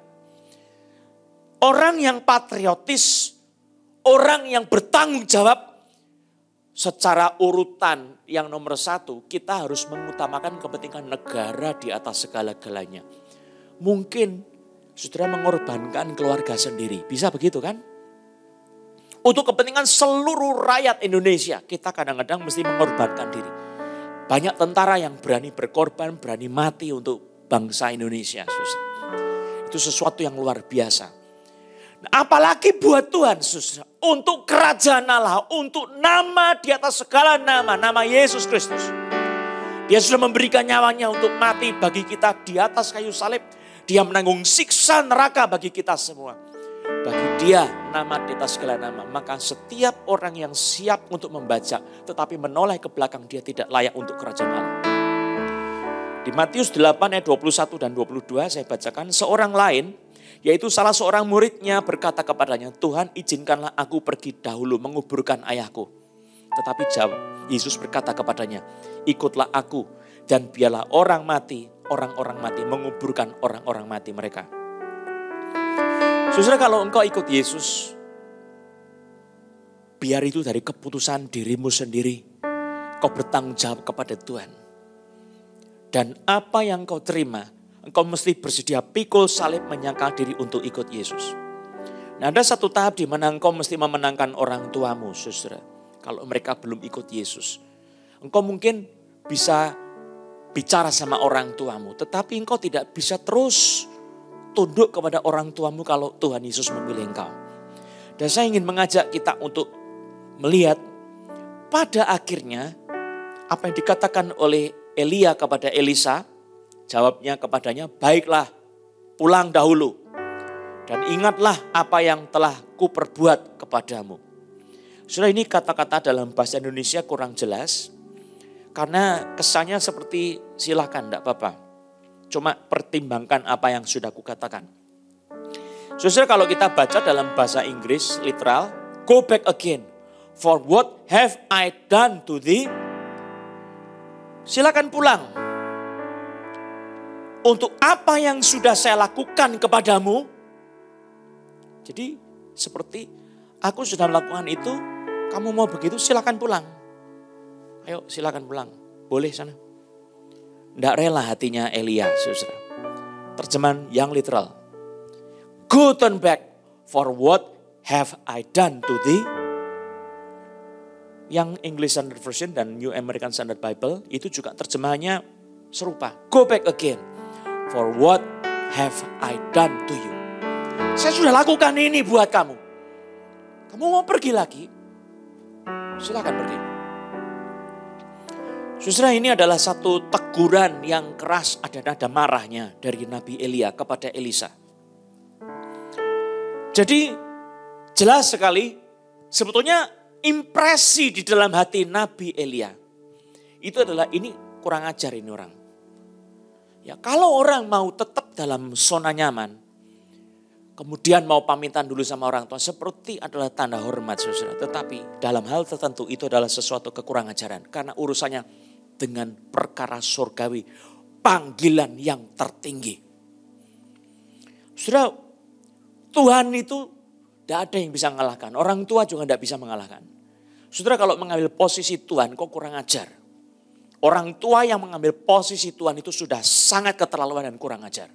Orang yang patriotis, orang yang bertanggung jawab, secara urutan yang nomor satu, kita harus mengutamakan kepentingan negara di atas segala-galanya. Mungkin saudara mengorbankan keluarga sendiri, bisa begitu kan? Untuk kepentingan seluruh rakyat Indonesia, kita kadang-kadang mesti mengorbankan diri. Banyak tentara yang berani berkorban, berani mati untuk bangsa Indonesia. Saudara. Itu sesuatu yang luar biasa. Apalagi buat Tuhan, saudara, untuk kerajaan Allah, untuk nama di atas segala nama, nama Yesus Kristus. Dia sudah memberikan nyawanya untuk mati bagi kita di atas kayu salib. Dia menanggung siksa neraka bagi kita semua. bagi dia nama di atas segala nama. Maka setiap orang yang siap untuk membaca tetapi menoleh ke belakang, dia tidak layak untuk kerajaan Allah. Di Matius 8 ayat 21 dan 22 saya bacakan, seorang lain yaitu salah seorang muridnya berkata kepadanya, Tuhan izinkanlah aku pergi dahulu menguburkan ayahku. Tetapi jawab, Yesus berkata kepadanya, ikutlah aku dan biarlah orang-orang mati menguburkan orang-orang mati mereka. Saudara, kalau engkau ikut Yesus, biar itu dari keputusan dirimu sendiri. Kau bertanggung jawab kepada Tuhan. Dan apa yang kau terima, engkau mesti bersedia pikul salib menyangkal diri untuk ikut Yesus. Nah, ada satu tahap di mana engkau mesti memenangkan orang tuamu, saudara. Kalau mereka belum ikut Yesus. Engkau mungkin bisa bicara sama orang tuamu, tetapi engkau tidak bisa terus tunduk kepada orang tuamu kalau Tuhan Yesus memilih engkau. Dan saya ingin mengajak kita untuk melihat pada akhirnya apa yang dikatakan oleh Elia kepada Elisa, jawabnya kepadanya, baiklah pulang dahulu dan ingatlah apa yang telah kuperbuat kepadamu. Saudara, ini kata-kata dalam bahasa Indonesia kurang jelas karena kesannya seperti silakan, enggak apa-apa. Cuma pertimbangkan apa yang sudah kukatakan. Saudara, kalau kita baca dalam bahasa Inggris literal, go back again. For what have I done to thee? Silakan pulang. Untuk apa yang sudah saya lakukan kepadamu? Jadi seperti aku sudah melakukan itu, kamu mau begitu silakan pulang. Ayo silakan pulang. Boleh sana. Tidak rela hatinya Elia, saudara. Terjemahan yang literal. Go turn back, for what have I done to thee? Yang English Standard Version dan New American Standard Bible itu juga terjemahannya serupa. Go back again, for what have I done to you? Saya sudah lakukan ini buat kamu. Kamu mau pergi lagi? Silakan pergi. Saudara, ini adalah satu teguran yang keras, ada nada marahnya dari Nabi Elia kepada Elisa. Jadi jelas sekali sebetulnya impresi di dalam hati Nabi Elia itu adalah ini kurang ajar ini orang. Ya, kalau orang mau tetap dalam zona nyaman, kemudian mau pamitan dulu sama orang tua, seperti adalah tanda hormat, saudara. Tetapi dalam hal tertentu itu adalah sesuatu kekurang ajaran. Karena urusannya dengan perkara surgawi, panggilan yang tertinggi. Saudara, Tuhan itu tidak ada yang bisa mengalahkan. Orang tua juga tidak bisa mengalahkan. Saudara, kalau mengambil posisi Tuhan, kok kurang ajar. Orang tua yang mengambil posisi Tuhan itu sudah sangat keterlaluan dan kurang ajar.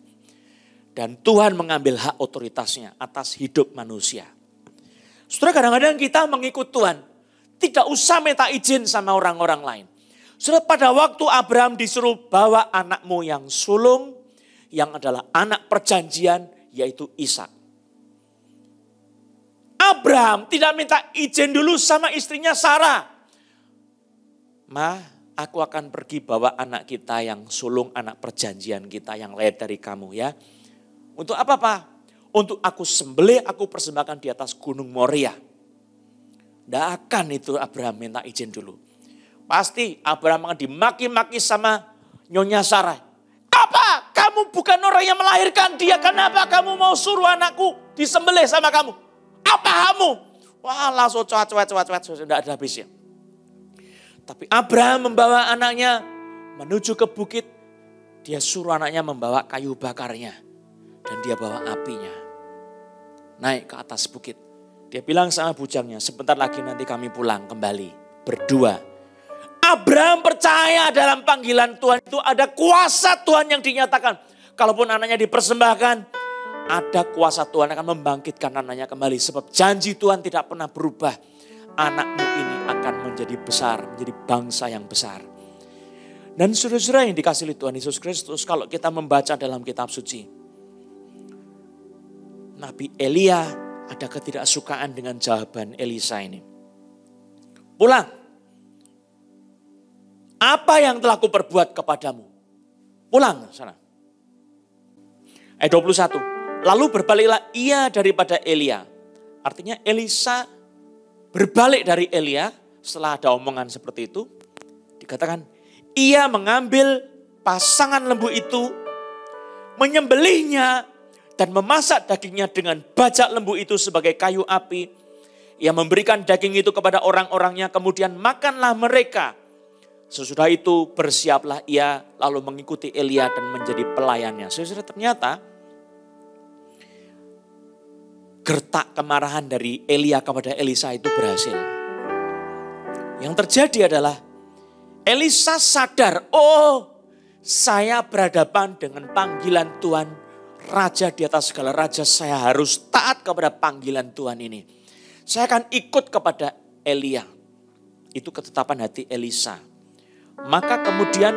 Dan Tuhan mengambil hak otoritasnya atas hidup manusia. Saudara, kadang-kadang kita mengikut Tuhan, tidak usah minta izin sama orang-orang lain. Saudara, pada waktu Abraham disuruh bawa anakmu yang sulung, yang adalah anak perjanjian, yaitu Ishak. Abraham tidak minta izin dulu sama istrinya Sarah. Ma, aku akan pergi bawa anak kita yang sulung, anak perjanjian kita yang lahir dari kamu ya. Untuk apa, Pak? Untuk aku sembelih, aku persembahkan di atas gunung Moria. Tidak akan itu Abraham minta izin dulu. Pasti Abraham akan dimaki-maki sama Nyonya Sarah. Apa? Kamu bukan orang yang melahirkan dia. Kenapa kamu mau suruh anakku disembelih sama kamu? Apa kamu? Wah, langsung cuat, sudah ada habisnya. Tapi Abraham membawa anaknya menuju ke bukit. Dia suruh anaknya membawa kayu bakarnya. Dan dia bawa apinya. Naik ke atas bukit. Dia bilang sama bujangnya, sebentar lagi nanti kami pulang kembali. Berdua. Abraham percaya dalam panggilan Tuhan itu ada kuasa Tuhan yang dinyatakan. Kalaupun anaknya dipersembahkan, ada kuasa Tuhan akan membangkitkan anaknya kembali. Sebab janji Tuhan tidak pernah berubah. Anakmu ini akan menjadi besar, menjadi bangsa yang besar. Dan saudara-saudara yang dikasihi Tuhan Yesus Kristus, kalau kita membaca dalam kitab suci, Nabi Elia ada ketidaksukaan dengan jawaban Elisa ini. Pulang. Apa yang telah kuperbuat kepadamu? Pulang sana. Ayat 21. Lalu berbaliklah ia daripada Elia. Artinya Elisa berbalik dari Elia setelah ada omongan seperti itu. Dikatakan ia mengambil pasangan lembu itu, menyembelihnya dan memasak dagingnya dengan bajak lembu itu sebagai kayu api. Ia memberikan daging itu kepada orang-orangnya, kemudian makanlah mereka. Sesudah itu bersiaplah ia lalu mengikuti Elia dan menjadi pelayannya. Saudara, ternyata gertak kemarahan dari Elia kepada Elisa itu berhasil. Yang terjadi adalah Elisa sadar, oh saya berhadapan dengan panggilan Tuhan, Raja di atas segala raja, saya harus taat kepada panggilan Tuhan ini. Saya akan ikut kepada Elia. Itu ketetapan hati Elisa. Maka kemudian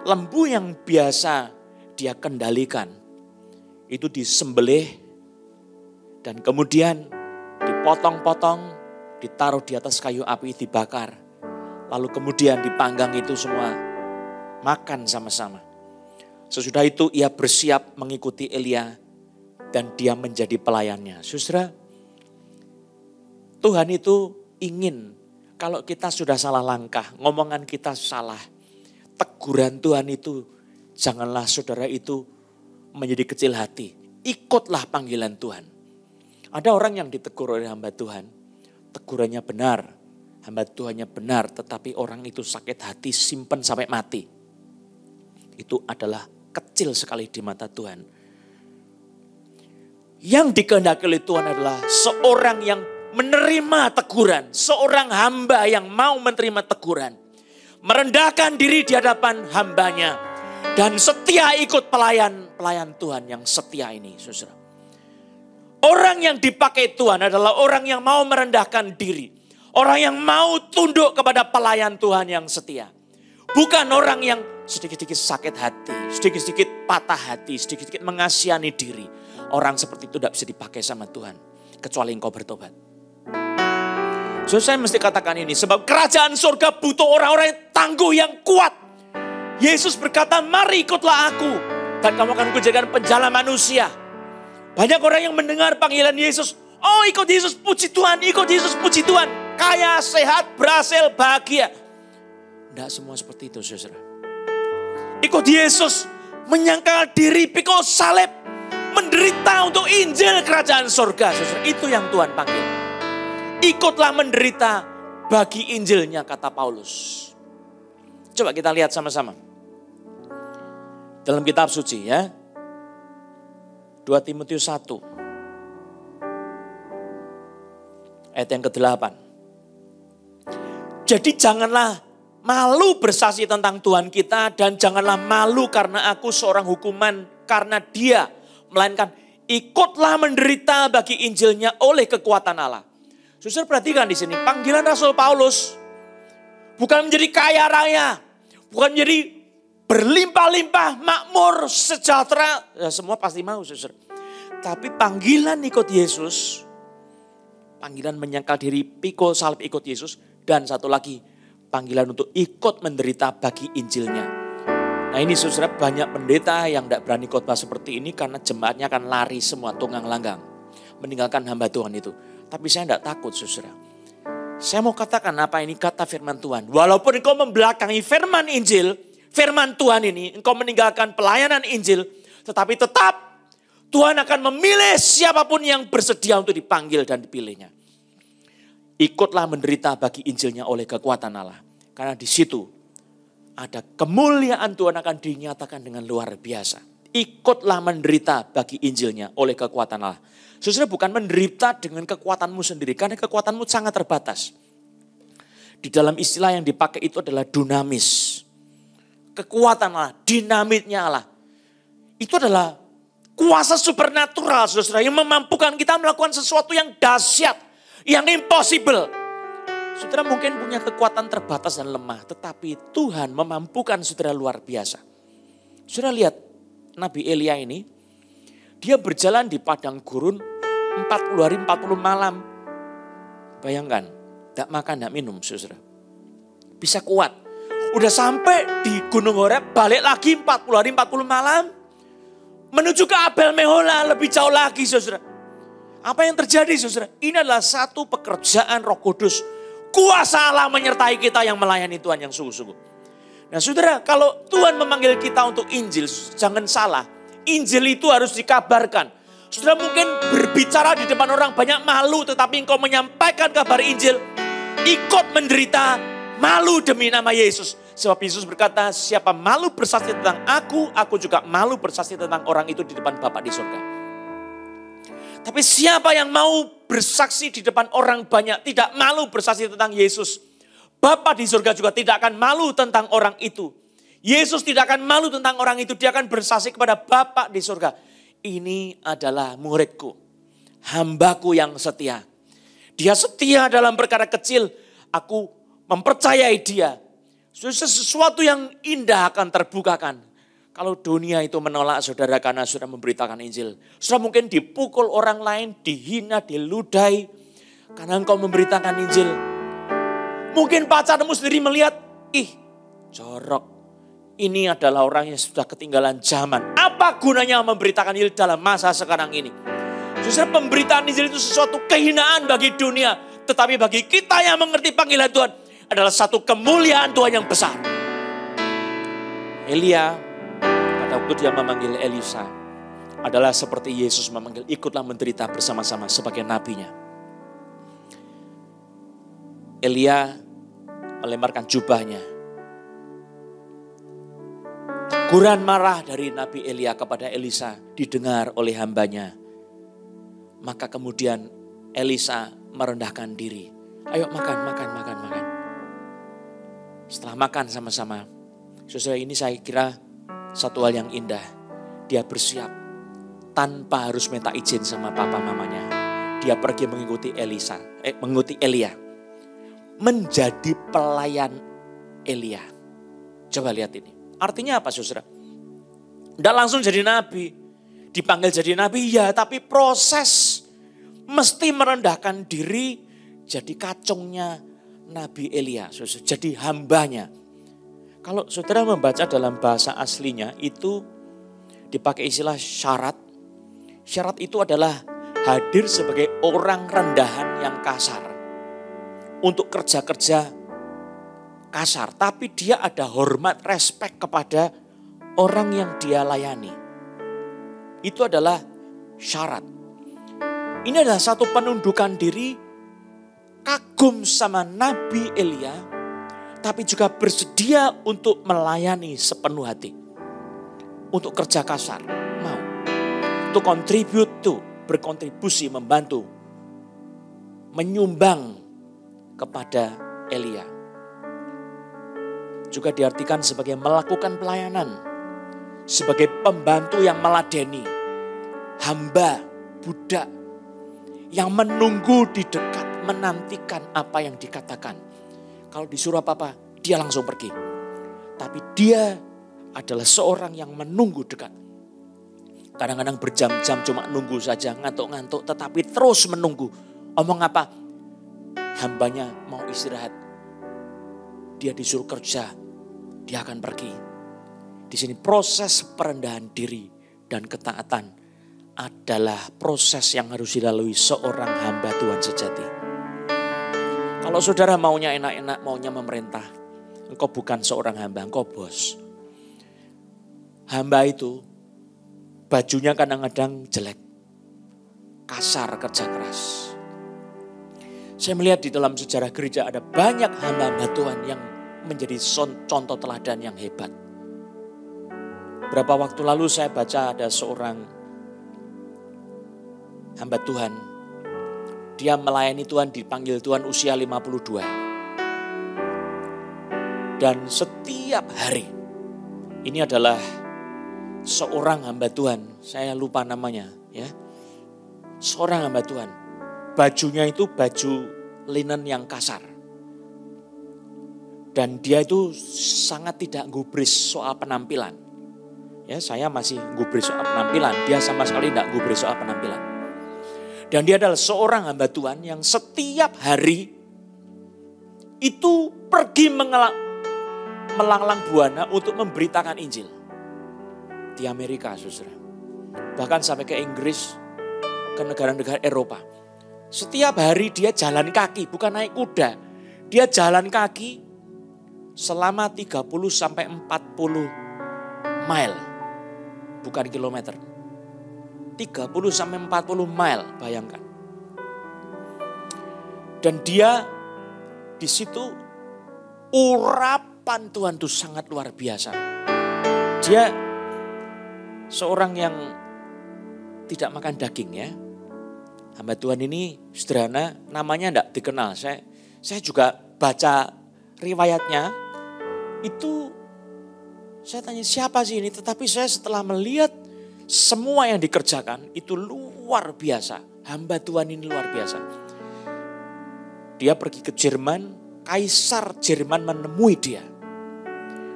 lembu yang biasa dia kendalikan itu disembelih dan kemudian dipotong-potong, ditaruh di atas kayu api, dibakar. Lalu kemudian dipanggang itu semua, makan sama-sama. Sesudah itu ia bersiap mengikuti Elia dan dia menjadi pelayannya. Saudara, Tuhan itu ingin kalau kita sudah salah langkah, ngomongan kita salah, teguran Tuhan itu janganlah saudara itu menjadi kecil hati. Ikutlah panggilan Tuhan. Ada orang yang ditegur oleh hamba Tuhan, tegurannya benar, hamba Tuhannya benar, tetapi orang itu sakit hati, simpen sampai mati. Itu adalah kecil sekali di mata Tuhan. Yang dikehendaki oleh Tuhan adalah seorang yang menerima teguran, seorang hamba yang mau menerima teguran, merendahkan diri di hadapan hambanya, dan setia ikut pelayan Tuhan yang setia ini, saudara. Orang yang dipakai Tuhan adalah orang yang mau merendahkan diri. Orang yang mau tunduk kepada pelayan Tuhan yang setia. Bukan orang yang sedikit-sedikit sakit hati, sedikit-sedikit patah hati, sedikit-sedikit mengasihani diri. Orang seperti itu tidak bisa dipakai sama Tuhan. Kecuali engkau bertobat. So, saya mesti katakan ini. Sebab kerajaan surga butuh orang-orang yang tangguh, yang kuat. Yesus berkata, mari ikutlah aku. Dan kamu akan kujadikan penjala manusia. Banyak orang yang mendengar panggilan Yesus. Oh, ikut Yesus, puji Tuhan. Ikut Yesus, puji Tuhan. Kaya, sehat, berhasil, bahagia. Tidak semua seperti itu, saudara. Ikut Yesus, menyangkal diri, pikul salib, menderita untuk Injil kerajaan surga, saudara. Itu yang Tuhan panggil. Ikutlah menderita bagi Injilnya, kata Paulus. Coba kita lihat sama-sama. Dalam kitab suci ya. 2 Timotius 1. Ayat yang ke-8. Jadi janganlah malu bersaksi tentang Tuhan kita dan janganlah malu karena aku seorang hukuman karena dia. Melainkan ikutlah menderita bagi Injilnya oleh kekuatan Allah. Saudara perhatikan di sini panggilan Rasul Paulus bukan menjadi kaya raya, bukan menjadi berlimpah-limpah, makmur, sejahtera. Ya, semua pasti mau, saudara. Tapi panggilan ikut Yesus, panggilan menyangkal diri, pikul salib ikut Yesus, dan satu lagi panggilan untuk ikut menderita bagi Injilnya. Nah ini saudara, banyak pendeta yang tidak berani khotbah seperti ini karena jemaatnya akan lari semua tunggang langgang, meninggalkan hamba Tuhan itu. Tapi saya tidak takut, saudara. Saya mau katakan apa ini kata firman Tuhan. Walaupun engkau membelakangi firman Injil, firman Tuhan ini, engkau meninggalkan pelayanan Injil, tetapi tetap Tuhan akan memilih siapapun yang bersedia untuk dipanggil dan dipilihnya. Ikutlah menderita bagi Injilnya oleh kekuatan Allah. Karena di situ ada kemuliaan Tuhan akan dinyatakan dengan luar biasa. Ikutlah menderita bagi Injilnya oleh kekuatan Allah. Saudara, bukan menderita dengan kekuatanmu sendiri, karena kekuatanmu sangat terbatas. Di dalam istilah yang dipakai itu adalah dunamis. Kekuatan Allah, dinamitnya Allah. Itu adalah kuasa supernatural, saudara, yang memampukan kita melakukan sesuatu yang dahsyat, yang impossible. Saudara mungkin punya kekuatan terbatas dan lemah, tetapi Tuhan memampukan saudara luar biasa. Saudara lihat Nabi Elia ini, dia berjalan di padang gurun 40 hari 40 malam. Bayangkan, tidak makan, tidak minum, saudara. Bisa kuat. Udah sampai di Gunung Horeb, balik lagi 40 hari 40 malam. menuju ke Abel Mehola lebih jauh lagi saudara. Apa yang terjadi saudara? Ini adalah satu pekerjaan Roh Kudus. Kuasa Allah menyertai kita yang melayani Tuhan yang sungguh-sungguh. Nah saudara, kalau Tuhan memanggil kita untuk Injil, jangan salah. Injil itu harus dikabarkan. Saudara mungkin berbicara di depan orang banyak malu, tetapi engkau menyampaikan kabar Injil, ikut menderita, malu demi nama Yesus. Sebab Yesus berkata, siapa malu bersaksi tentang aku juga malu bersaksi tentang orang itu di depan Bapa di surga. Tapi siapa yang mau bersaksi di depan orang banyak, tidak malu bersaksi tentang Yesus, Bapa di surga juga tidak akan malu tentang orang itu. Yesus tidak akan malu tentang orang itu, dia akan bersaksi kepada Bapa di surga. Ini adalah muridku, hambaku yang setia. Dia setia dalam perkara kecil, aku mempercayai dia. Sesuatu yang indah akan terbukakan. Kalau dunia itu menolak saudara karena sudah memberitakan Injil. Saudara mungkin dipukul orang lain, dihina, diludahi. Karena engkau memberitakan Injil. Mungkin pacarmu sendiri melihat, ih jorok. Ini adalah orang yang sudah ketinggalan zaman. Apa gunanya memberitakan Injil dalam masa sekarang ini? Saudara, pemberitaan Injil itu sesuatu kehinaan bagi dunia. Tetapi bagi kita yang mengerti panggilan Tuhan, adalah satu kemuliaan Tuhan yang besar. Elia pada waktu dia memanggil Elisa adalah seperti Yesus memanggil, ikutlah menderita bersama-sama sebagai nabinya. Elia melemparkan jubahnya. Teguran marah dari Nabi Elia kepada Elisa didengar oleh hambanya. Maka kemudian Elisa merendahkan diri. Ayo makan. Setelah makan sama-sama, saudara, ini saya kira satu hal yang indah. Dia bersiap tanpa harus minta izin sama papa mamanya. Dia pergi mengikuti Elia. Menjadi pelayan Elia. Coba lihat ini. Artinya apa saudara? Tidak langsung jadi nabi. Dipanggil jadi nabi ya, tapi proses mesti merendahkan diri jadi kacungnya Nabi Elia, jadi hambanya. Kalau saudara membaca dalam bahasa aslinya itu dipakai istilah syarat. Syarat itu adalah hadir sebagai orang rendahan yang kasar. Untuk kerja-kerja kasar. Tapi dia ada hormat, respek kepada orang yang dia layani. Itu adalah syarat. Ini adalah satu penundukan diri, kagum sama Nabi Elia, tapi juga bersedia untuk melayani sepenuh hati. Untuk kerja kasar, mau. Untuk berkontribusi, membantu, menyumbang kepada Elia. Juga diartikan sebagai melakukan pelayanan, sebagai pembantu yang meladeni, hamba, budak, yang menunggu di dekat, menantikan apa yang dikatakan. Kalau disuruh apa-apa, dia langsung pergi. Tapi dia adalah seorang yang menunggu dekat. Kadang-kadang berjam-jam cuma nunggu saja, ngantuk-ngantuk, tetapi terus menunggu. Omong apa? Hambanya mau istirahat. Dia disuruh kerja, dia akan pergi. Di sini proses perendahan diri dan ketaatan adalah proses yang harus dilalui seorang hamba Tuhan sejati. Kalau saudara maunya enak-enak, maunya memerintah, engkau bukan seorang hamba, engkau bos. Hamba itu bajunya kadang-kadang jelek, kasar, kerja keras. Saya melihat di dalam sejarah gereja ada banyak hamba-hamba Tuhan yang menjadi contoh teladan yang hebat. Beberapa waktu lalu saya baca ada seorang hamba Tuhan. Dia melayani Tuhan, dipanggil Tuhan usia 52. Dan setiap hari, ini adalah seorang hamba Tuhan, saya lupa namanya ya. Seorang hamba Tuhan, bajunya itu baju linen yang kasar. Dan dia itu sangat tidak gubris soal penampilan. Ya, saya masih gubris soal penampilan, dia sama sekali tidak gubris soal penampilan. Dan dia adalah seorang hamba Tuhan yang setiap hari itu pergi melanglang buana untuk memberitakan Injil. Di Amerika, saudara. bahkan sampai ke Inggris, ke negara-negara Eropa. Setiap hari dia jalan kaki, bukan naik kuda. Dia jalan kaki selama 30 sampai 40 mile, bukan kilometer. 30 sampai 40 mile, bayangkan. Dan dia di situ urapan Tuhan itu sangat luar biasa. Dia seorang yang tidak makan daging ya. Hamba Tuhan ini sederhana, namanya tidak dikenal. Saya juga baca riwayatnya, itu saya tanya siapa sih ini. Tetapi saya setelah melihat semua yang dikerjakan itu luar biasa. Hamba Tuhan ini luar biasa. Dia pergi ke Jerman, Kaisar Jerman menemui dia.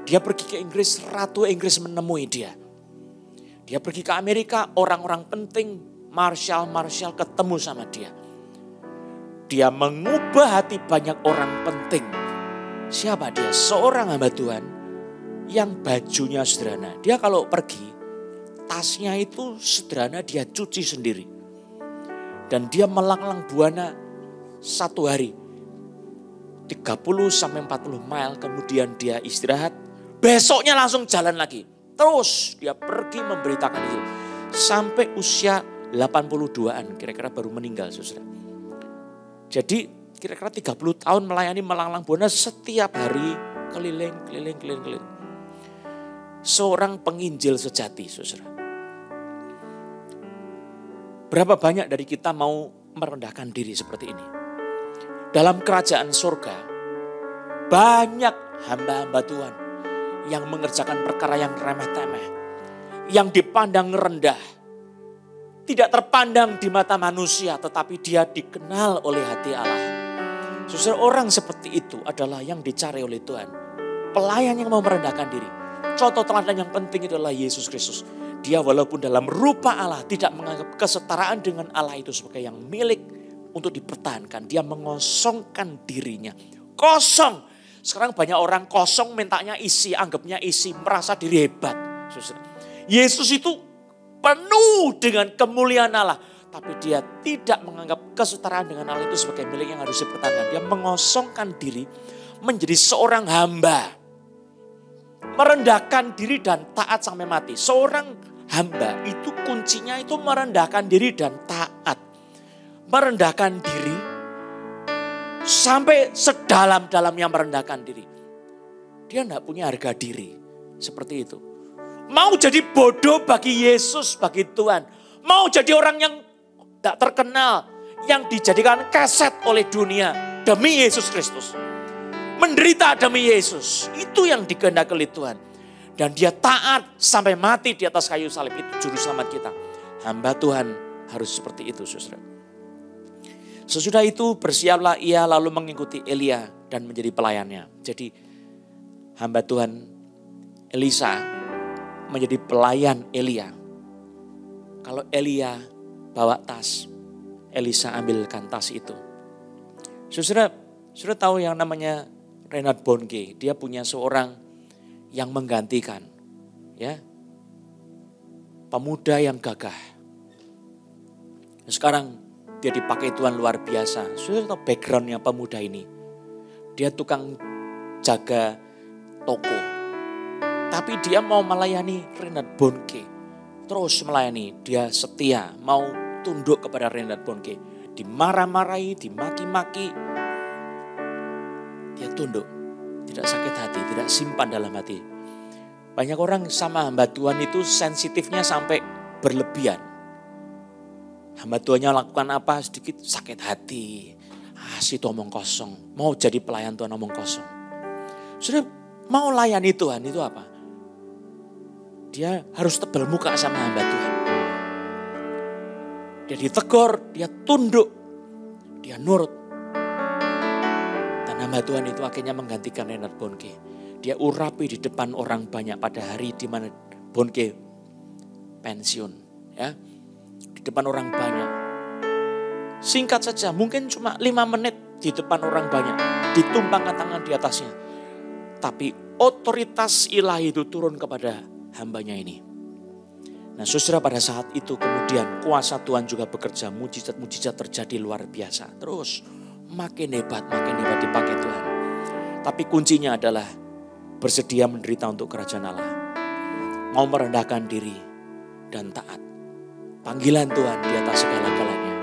Dia pergi ke Inggris, Ratu Inggris menemui dia. Dia pergi ke Amerika, orang-orang penting, marshal ketemu sama dia. Dia mengubah hati banyak orang penting. Siapa dia? Seorang hamba Tuhan yang bajunya sederhana. Dia kalau pergi, tasnya itu sederhana, dia cuci sendiri. Dan dia melanglang buana 1 hari. 30 sampai 40 mile, kemudian dia istirahat. Besoknya langsung jalan lagi. Terus dia pergi memberitakan itu. Sampai usia 82-an, kira-kira baru meninggal, saudara. Jadi kira-kira 30 tahun melayani melanglang buana setiap hari, keliling. Seorang penginjil sejati, saudara. Berapa banyak dari kita mau merendahkan diri seperti ini? Dalam kerajaan surga, banyak hamba-hamba Tuhan yang mengerjakan perkara yang remeh-temeh, yang dipandang rendah, tidak terpandang di mata manusia, tetapi dia dikenal oleh hati Allah. Seseorang seperti itu adalah yang dicari oleh Tuhan. Pelayan yang mau merendahkan diri. Contoh teladan yang penting adalah Yesus Kristus. Dia walaupun dalam rupa Allah tidak menganggap kesetaraan dengan Allah itu sebagai yang milik untuk dipertahankan. Dia mengosongkan dirinya. Kosong. Sekarang banyak orang kosong mintanya isi, anggapnya isi, merasa diri hebat. Yesus itu penuh dengan kemuliaan Allah. Tapi dia tidak menganggap kesetaraan dengan Allah itu sebagai milik yang harus dipertahankan. Dia mengosongkan diri menjadi seorang hamba. Merendahkan diri dan taat sampai mati. Seorang hamba itu kuncinya itu merendahkan diri dan taat. Merendahkan diri sampai sedalam-dalamnya merendahkan diri. Dia tidak punya harga diri. Seperti itu. Mau jadi bodoh bagi Yesus, bagi Tuhan. Mau jadi orang yang tidak terkenal. Yang dijadikan keset oleh dunia. Demi Yesus Kristus. Menderita demi Yesus. Itu yang dikehendaki oleh Tuhan. Dan dia taat sampai mati di atas kayu salib. Itu juru selamat kita. Hamba Tuhan harus seperti itu, saudara. Sesudah itu bersiaplah ia lalu mengikuti Elia dan menjadi pelayannya. Jadi hamba Tuhan Elisa menjadi pelayan Elia. Kalau Elia bawa tas, Elisa ambilkan tas itu. Saudara tahu yang namanya Reinhard Bonnke, dia punya seorang yang menggantikan, ya, pemuda yang gagah. Sekarang dia dipakai Tuhan luar biasa. Saudara tahu backgroundnya pemuda ini. Dia tukang jaga toko. Tapi dia mau melayani Reinhard Bonnke. Terus melayani. Dia setia. Mau tunduk kepada Reinhard Bonnke. Dimarah-marahi, dimaki-maki. Dia tunduk. Tidak sakit hati, tidak simpan dalam hati. Banyak orang sama hamba Tuhan itu sensitifnya sampai berlebihan. Hamba Tuhannya lakukan apa sedikit sakit hati. Situ omong kosong. Mau jadi pelayan Tuhan omong kosong. Sudah mau layani Tuhan itu apa? Dia harus tebal muka sama hamba Tuhan. Dia ditegur, dia tunduk, dia nurut. Dan hamba Tuhan itu akhirnya menggantikan Reinhard Bonnke. Dia urapi di depan orang banyak pada hari di mana Bonnke pensiun, ya. Di depan orang banyak. Singkat saja, mungkin cuma 5 menit di depan orang banyak. Ditumpangkan tangan di atasnya. Tapi otoritas ilahi itu turun kepada hambanya ini. Nah saudara, pada saat itu kemudian kuasa Tuhan juga bekerja, mujizat-mujizat terjadi luar biasa. Terus makin hebat dipakai Tuhan. Tapi kuncinya adalah bersedia menderita untuk kerajaan Allah. Mau merendahkan diri dan taat. Panggilan Tuhan di atas segala-galanya.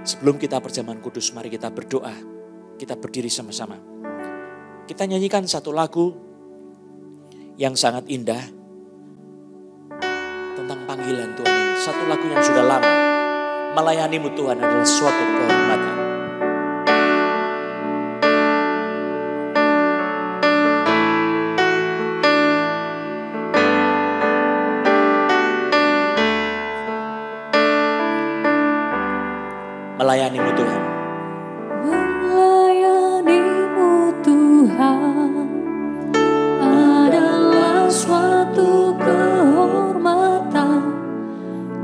Sebelum kita berjamahan kudus, mari kita berdoa. Kita berdiri sama-sama. Kita nyanyikan satu lagu yang sangat indah tentang panggilan Tuhan ini. Satu lagu yang sudah lama. Melayanimu Tuhan adalah suatu kehormatan. Melayanimu Tuhan. Melayanimu Tuhan adalah suatu kehormatan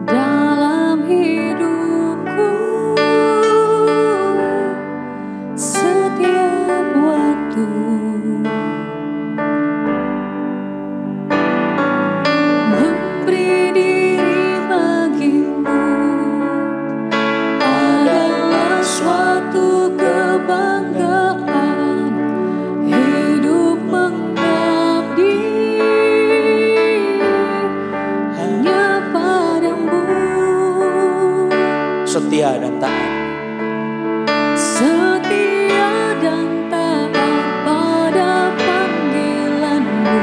dalam hidupku. Setiap waktu memberi diri bagimu adalah suatu kebanggaan. Hidup mengabdi hanya padamu. Setia dan taat. Setia dan taat pada panggilanmu.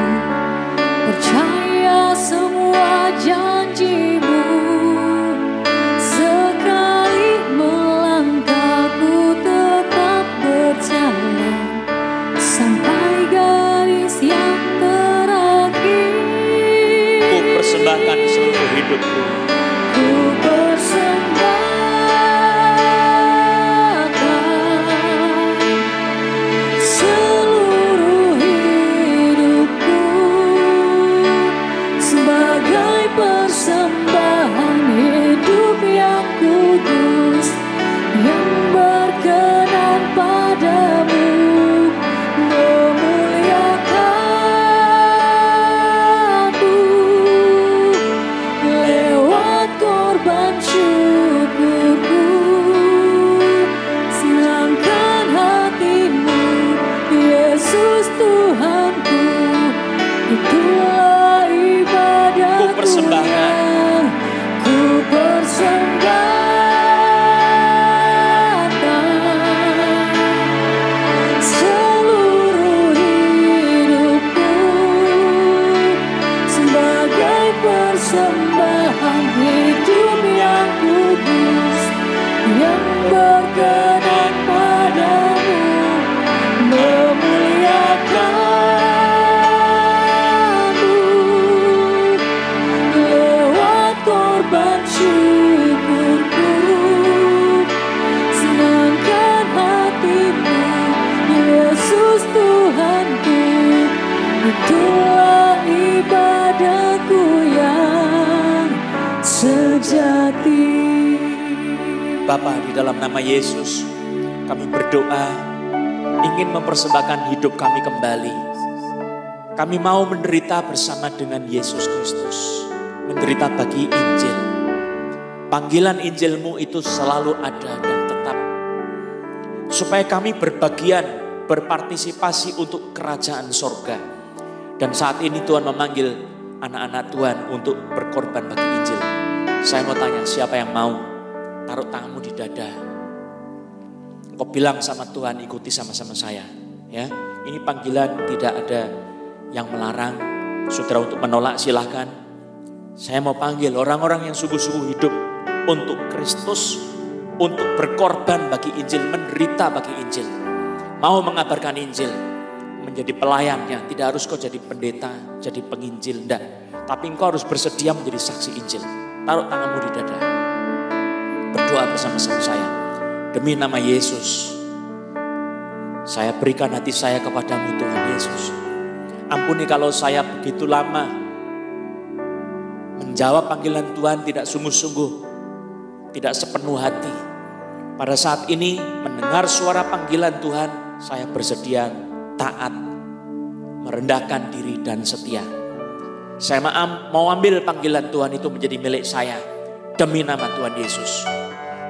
Percaya semua janjimu. Sekali melangkahku tetap berjalan sampai garis yang terakhir. Ku persembahkan seluruh hidupku. Ku persembahkan seluruh hidupku sebagai persembahan hidup yang kudus yang berkenan padamu, memuliakanmu lewat korban syukurku. Senangkan hatimu, Yesus Tuhanku, itulah ibadahku. Ku persembahkan. Yang ku persembahkan seluruh hidupku sebagai persembahan hidup yang kudus yang berkenan padamu, memuliakanmu lewat korban syukurku. Senangkan hatimu, Yesus Tuhanku, itulah ibadahku yang sejati. Bapa, di dalam nama Yesus kami berdoa ingin mempersembahkan hidup kami kembali. Kami mau menderita bersama dengan Yesus Kristus. Menderita bagi Injil. Panggilan Injil-Mu itu selalu ada dan tetap. Supaya kami berbagian, berpartisipasi untuk kerajaan sorga. Dan saat ini Tuhan memanggil anak-anak Tuhan untuk berkorban bagi Injil. Saya mau tanya, siapa yang mau? Taruh tanganmu di dada. Kau bilang sama Tuhan, ikuti sama-sama saya. Ya, ini panggilan, tidak ada yang melarang. Saudara untuk menolak silahkan. Saya mau panggil orang-orang yang sungguh-sungguh hidup untuk Kristus, untuk berkorban bagi Injil, menderita bagi Injil. Mau mengabarkan Injil, menjadi pelayannya. Tidak harus kau jadi pendeta, jadi penginjil, enggak. Tapi engkau harus bersedia menjadi saksi Injil. Taruh tanganmu di dada. Berdoa bersama-sama saya. Demi nama Yesus, saya berikan hati saya kepadamu Tuhan Yesus. Ampuni kalau saya begitu lama menjawab panggilan Tuhan tidak sungguh-sungguh, tidak sepenuh hati. Pada saat ini mendengar suara panggilan Tuhan, saya bersedia taat, merendahkan diri dan setia. Saya mau ambil panggilan Tuhan itu menjadi milik saya demi nama Tuhan Yesus.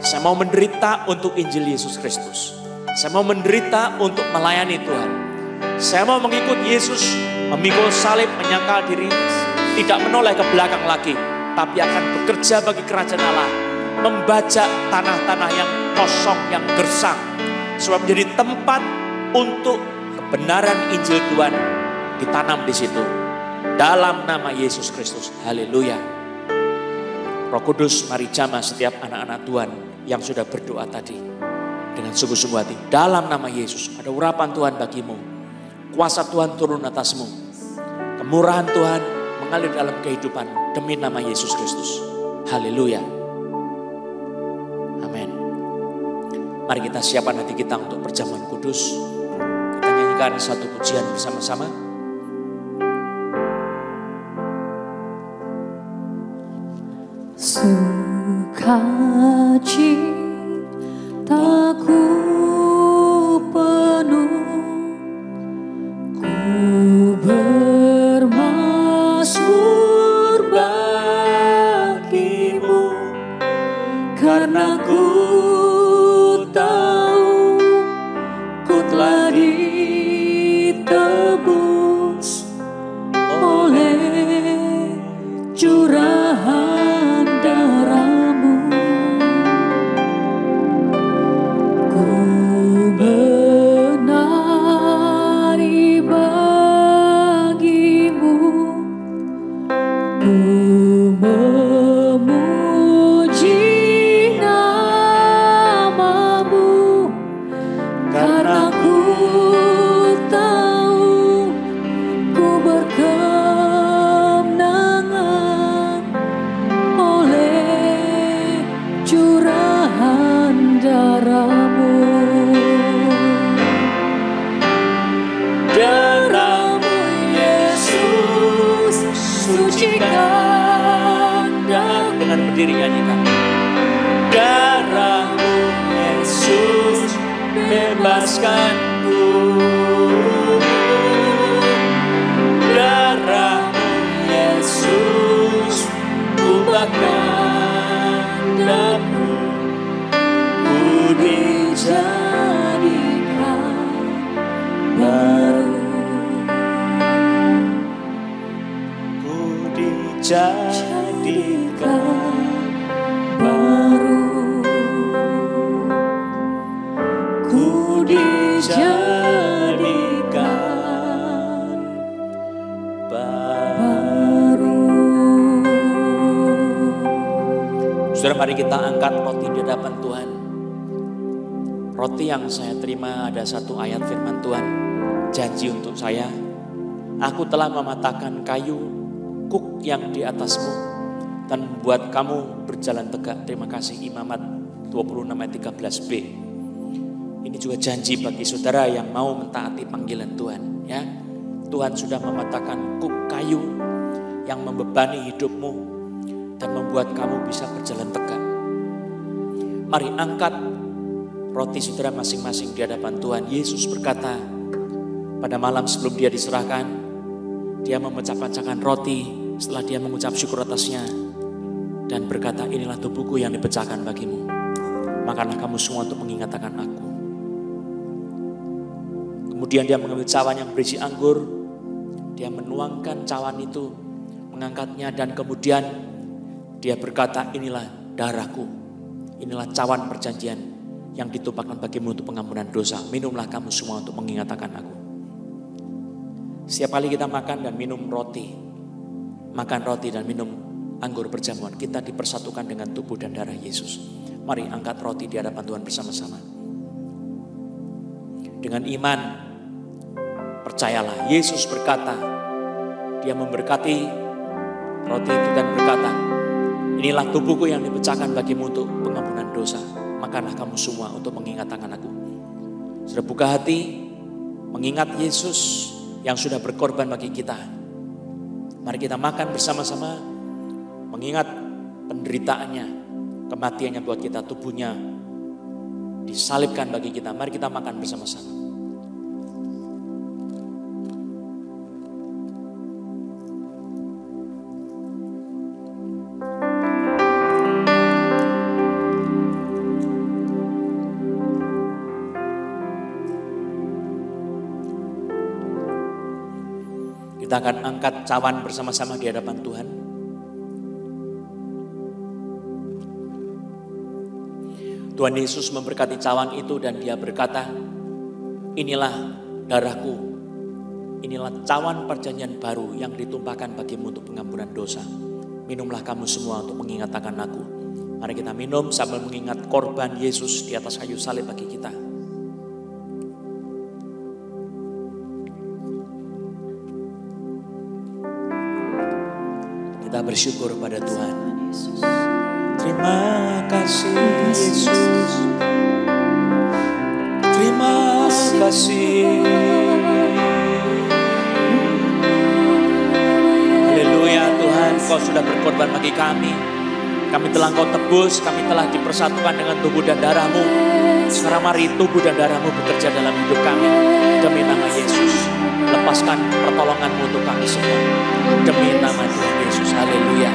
Saya mau menderita untuk Injil Yesus Kristus. Saya mau menderita untuk melayani Tuhan. Saya mau mengikut Yesus, memikul salib, menyangkal diri, tidak menoleh ke belakang lagi, tapi akan bekerja bagi kerajaan Allah, membajak tanah-tanah yang kosong, yang gersang, supaya menjadi tempat untuk kebenaran Injil Tuhan ditanam di situ. Dalam nama Yesus Kristus, haleluya. Roh Kudus, mari jamah setiap anak-anak Tuhan yang sudah berdoa tadi dengan sungguh-sungguh hati. Dalam nama Yesus, ada urapan Tuhan bagimu. Kuasa Tuhan turun atasmu. Kemurahan Tuhan mengalir dalam kehidupan demi nama Yesus Kristus. Haleluya. Amin. Mari kita siapkan hati kita untuk perjamuan kudus. Kita nyanyikan satu pujian bersama-sama. Sukacitaku penuh, ku bermazmur bagimu, karena ku tahu ku telah ditebus oleh curahan darahmu. Ku menari bagimu, ku memuji namamu, karena ku tahu ku berkemenangan oleh curahan darahmu. Darahmu Yesus sucikan. Dengan berdiri nyanyikan. Darahmu Yesus bebaskanku. Darahmu Yesus ubahkan daku. Ku Dijadikan baru, Ku dijadikan baru, Ku dijadikan baru. Saudara, mari kita angkat roti di hadapan Tuhan. Roti yang saya terima ada satu ayat firman Tuhan. Janji untuk saya, aku telah mematahkan kayu kuk yang di atasmu dan membuat kamu berjalan tegak. Terima kasih. Imamat 26 ayat 13b. Ini juga janji bagi saudara yang mau mentaati panggilan Tuhan. Ya, Tuhan sudah mematahkan kuk kayu yang membebani hidupmu dan membuat kamu bisa berjalan tegak. Mari angkat roti saudara masing-masing di hadapan Tuhan. Yesus berkata pada malam sebelum dia diserahkan, dia memecah-pecahkan roti setelah dia mengucap syukur atasnya dan berkata, inilah tubuhku yang dipecahkan bagimu. Makanlah kamu semua untuk mengingat akan aku. Kemudian dia mengambil cawan yang berisi anggur, dia menuangkan cawan itu, mengangkatnya dan kemudian dia berkata, inilah darahku, inilah cawan perjanjian yang ditumpahkan bagimu untuk pengampunan dosa. Minumlah kamu semua untuk mengingat akan aku. Setiap kali kita makan dan minum roti, makan roti dan minum anggur perjamuan, kita dipersatukan dengan tubuh dan darah Yesus. Mari angkat roti di hadapan Tuhan bersama-sama. Dengan iman, percayalah, Yesus berkata, dia memberkati roti itu dan berkata, inilah tubuhku yang dipecahkan bagimu untuk pengampunan dosa. Makanlah kamu semua untuk mengingat akan aku. Sudah buka hati, mengingat Yesus yang sudah berkorban bagi kita. Mari kita makan bersama-sama, mengingat penderitaannya, kematiannya buat kita, tubuhnya disalibkan bagi kita. Mari kita makan bersama-sama. Kita akan angkat cawan bersama-sama di hadapan Tuhan. Tuhan Yesus memberkati cawan itu dan dia berkata, inilah darahku, inilah cawan perjanjian baru yang ditumpahkan bagimu untuk pengampunan dosa. Minumlah kamu semua untuk mengingat akan aku. Mari kita minum sambil mengingat korban Yesus di atas kayu salib bagi kita. Kita bersyukur pada Tuhan. Terima kasih Yesus. Terima kasih. Haleluya Tuhan, Kau sudah berkorban bagi kami. Kami telah Kau tebus, kami telah dipersatukan dengan tubuh dan darah-Mu. Sekarang mari tubuh dan darah-Mu bekerja dalam hidup kami. Demi nama Yesus, lepaskan pertolongan-Mu untuk kami semua. Demi nama Tuhan Yesus, haleluya.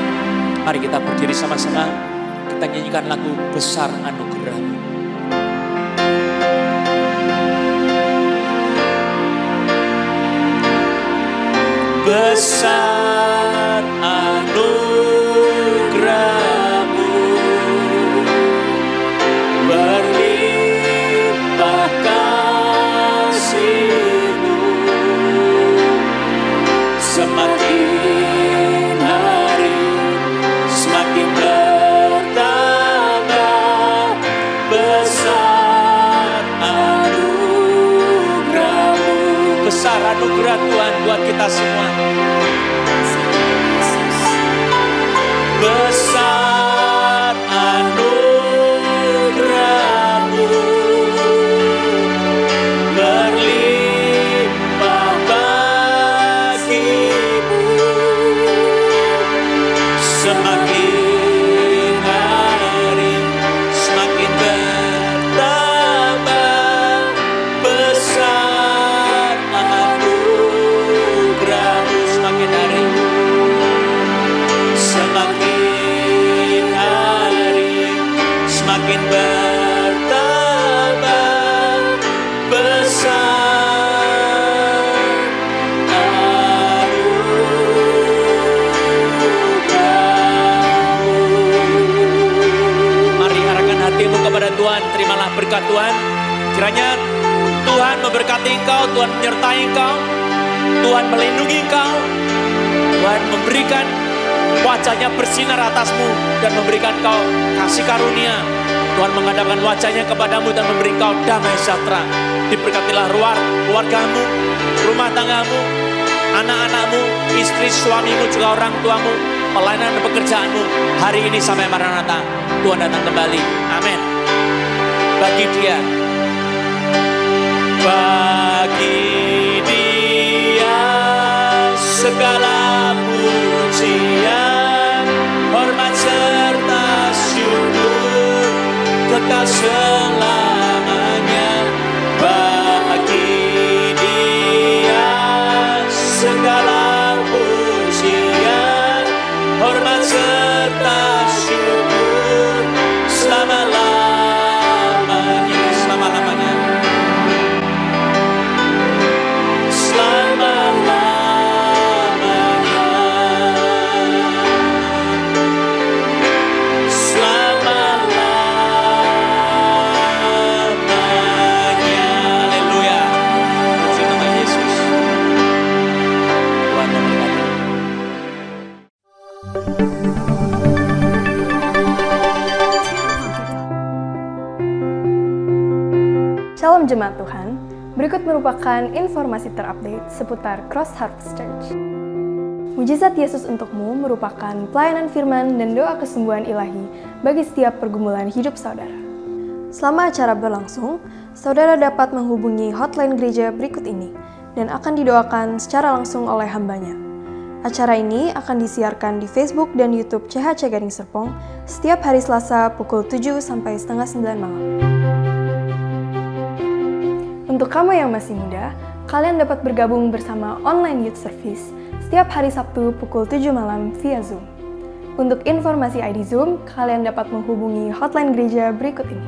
Mari kita berdiri sama-sama, kita nyanyikan lagu Besar Anugerah-Mu. Besar anugerah-Mu, berlimpah kasih-Mu, semakin hari semakin bertambah. Besar anugerah-Mu, besar anugerah Tuhan buat kita semua. Besar anugerah-Mu, berlimpah bagimu, semakin hari semakin bertambah. Besar anugerah-Mu, semakin hari semakin bertambah. Besar anugerah-Mu. Mari arahkan hatimu kepada Tuhan, terimalah berkat Tuhan. Kiranya Tuhan memberkati engkau, Tuhan menyertai engkau, Tuhan melindungi engkau, Tuhan memberikan wajahnya bersinar atasmu dan memberikan kau kasih karunia. Tuhan menghadapkan wajahnya kepadamu dan memberi kau damai sejahtera. Diberkatilah keluargamu, rumah tanggamu, anak-anakmu, istri, suamimu, juga orang tuamu, pelayanan dan pekerjaanmu. Hari ini sampai Maranatha, Tuhan datang kembali. Amin. Bagi Dia segala pujian, hormat serta syukur kekal selamanya. Bagi Dia segala pujian, hormat serta syukur selama-lamanya, selama-lamanya. Shalom Jemaat Tuhan, berikut merupakan informasi terupdate seputar Cross Harvest Church. Mujizat Yesus untukmu merupakan pelayanan firman dan doa kesembuhan ilahi bagi setiap pergumulan hidup saudara. Selama acara berlangsung, saudara dapat menghubungi hotline gereja berikut ini dan akan didoakan secara langsung oleh hambanya. Acara ini akan disiarkan di Facebook dan YouTube CHC Gading Serpong setiap hari Selasa pukul 7 sampai setengah 9 malam. Untuk kamu yang masih muda, kalian dapat bergabung bersama online youth service setiap hari Sabtu pukul 7 malam via Zoom. Untuk informasi ID Zoom, kalian dapat menghubungi hotline gereja berikut ini.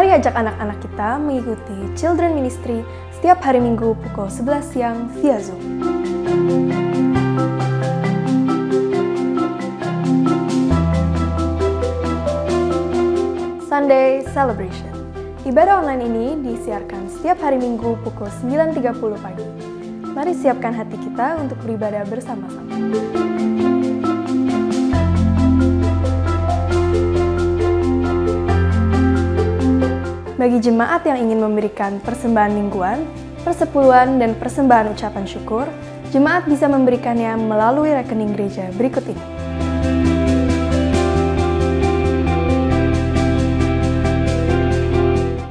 Mari ajak anak-anak kita mengikuti Children Ministry setiap hari Minggu pukul 11 siang via Zoom. Sunday Celebration. Ibadah online ini disiarkan setiap hari Minggu pukul 9.30 pagi. Mari siapkan hati kita untuk beribadah bersama-sama. Bagi jemaat yang ingin memberikan persembahan mingguan, persepuluhan, dan persembahan ucapan syukur, jemaat bisa memberikannya melalui rekening gereja berikut ini.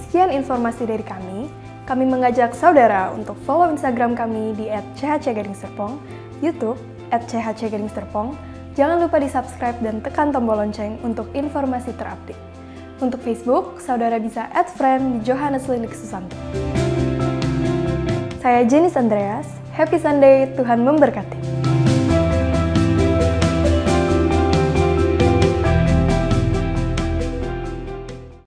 Sekian informasi dari kami mengajak saudara untuk follow Instagram kami di @chhc_serpong, YouTube @chhc_serpong. Jangan lupa di-subscribe dan tekan tombol lonceng untuk informasi terupdate. Untuk Facebook, saudara bisa add friend di Johannes Lilik Susanto. Saya Jenis Andreas, Happy Sunday, Tuhan memberkati.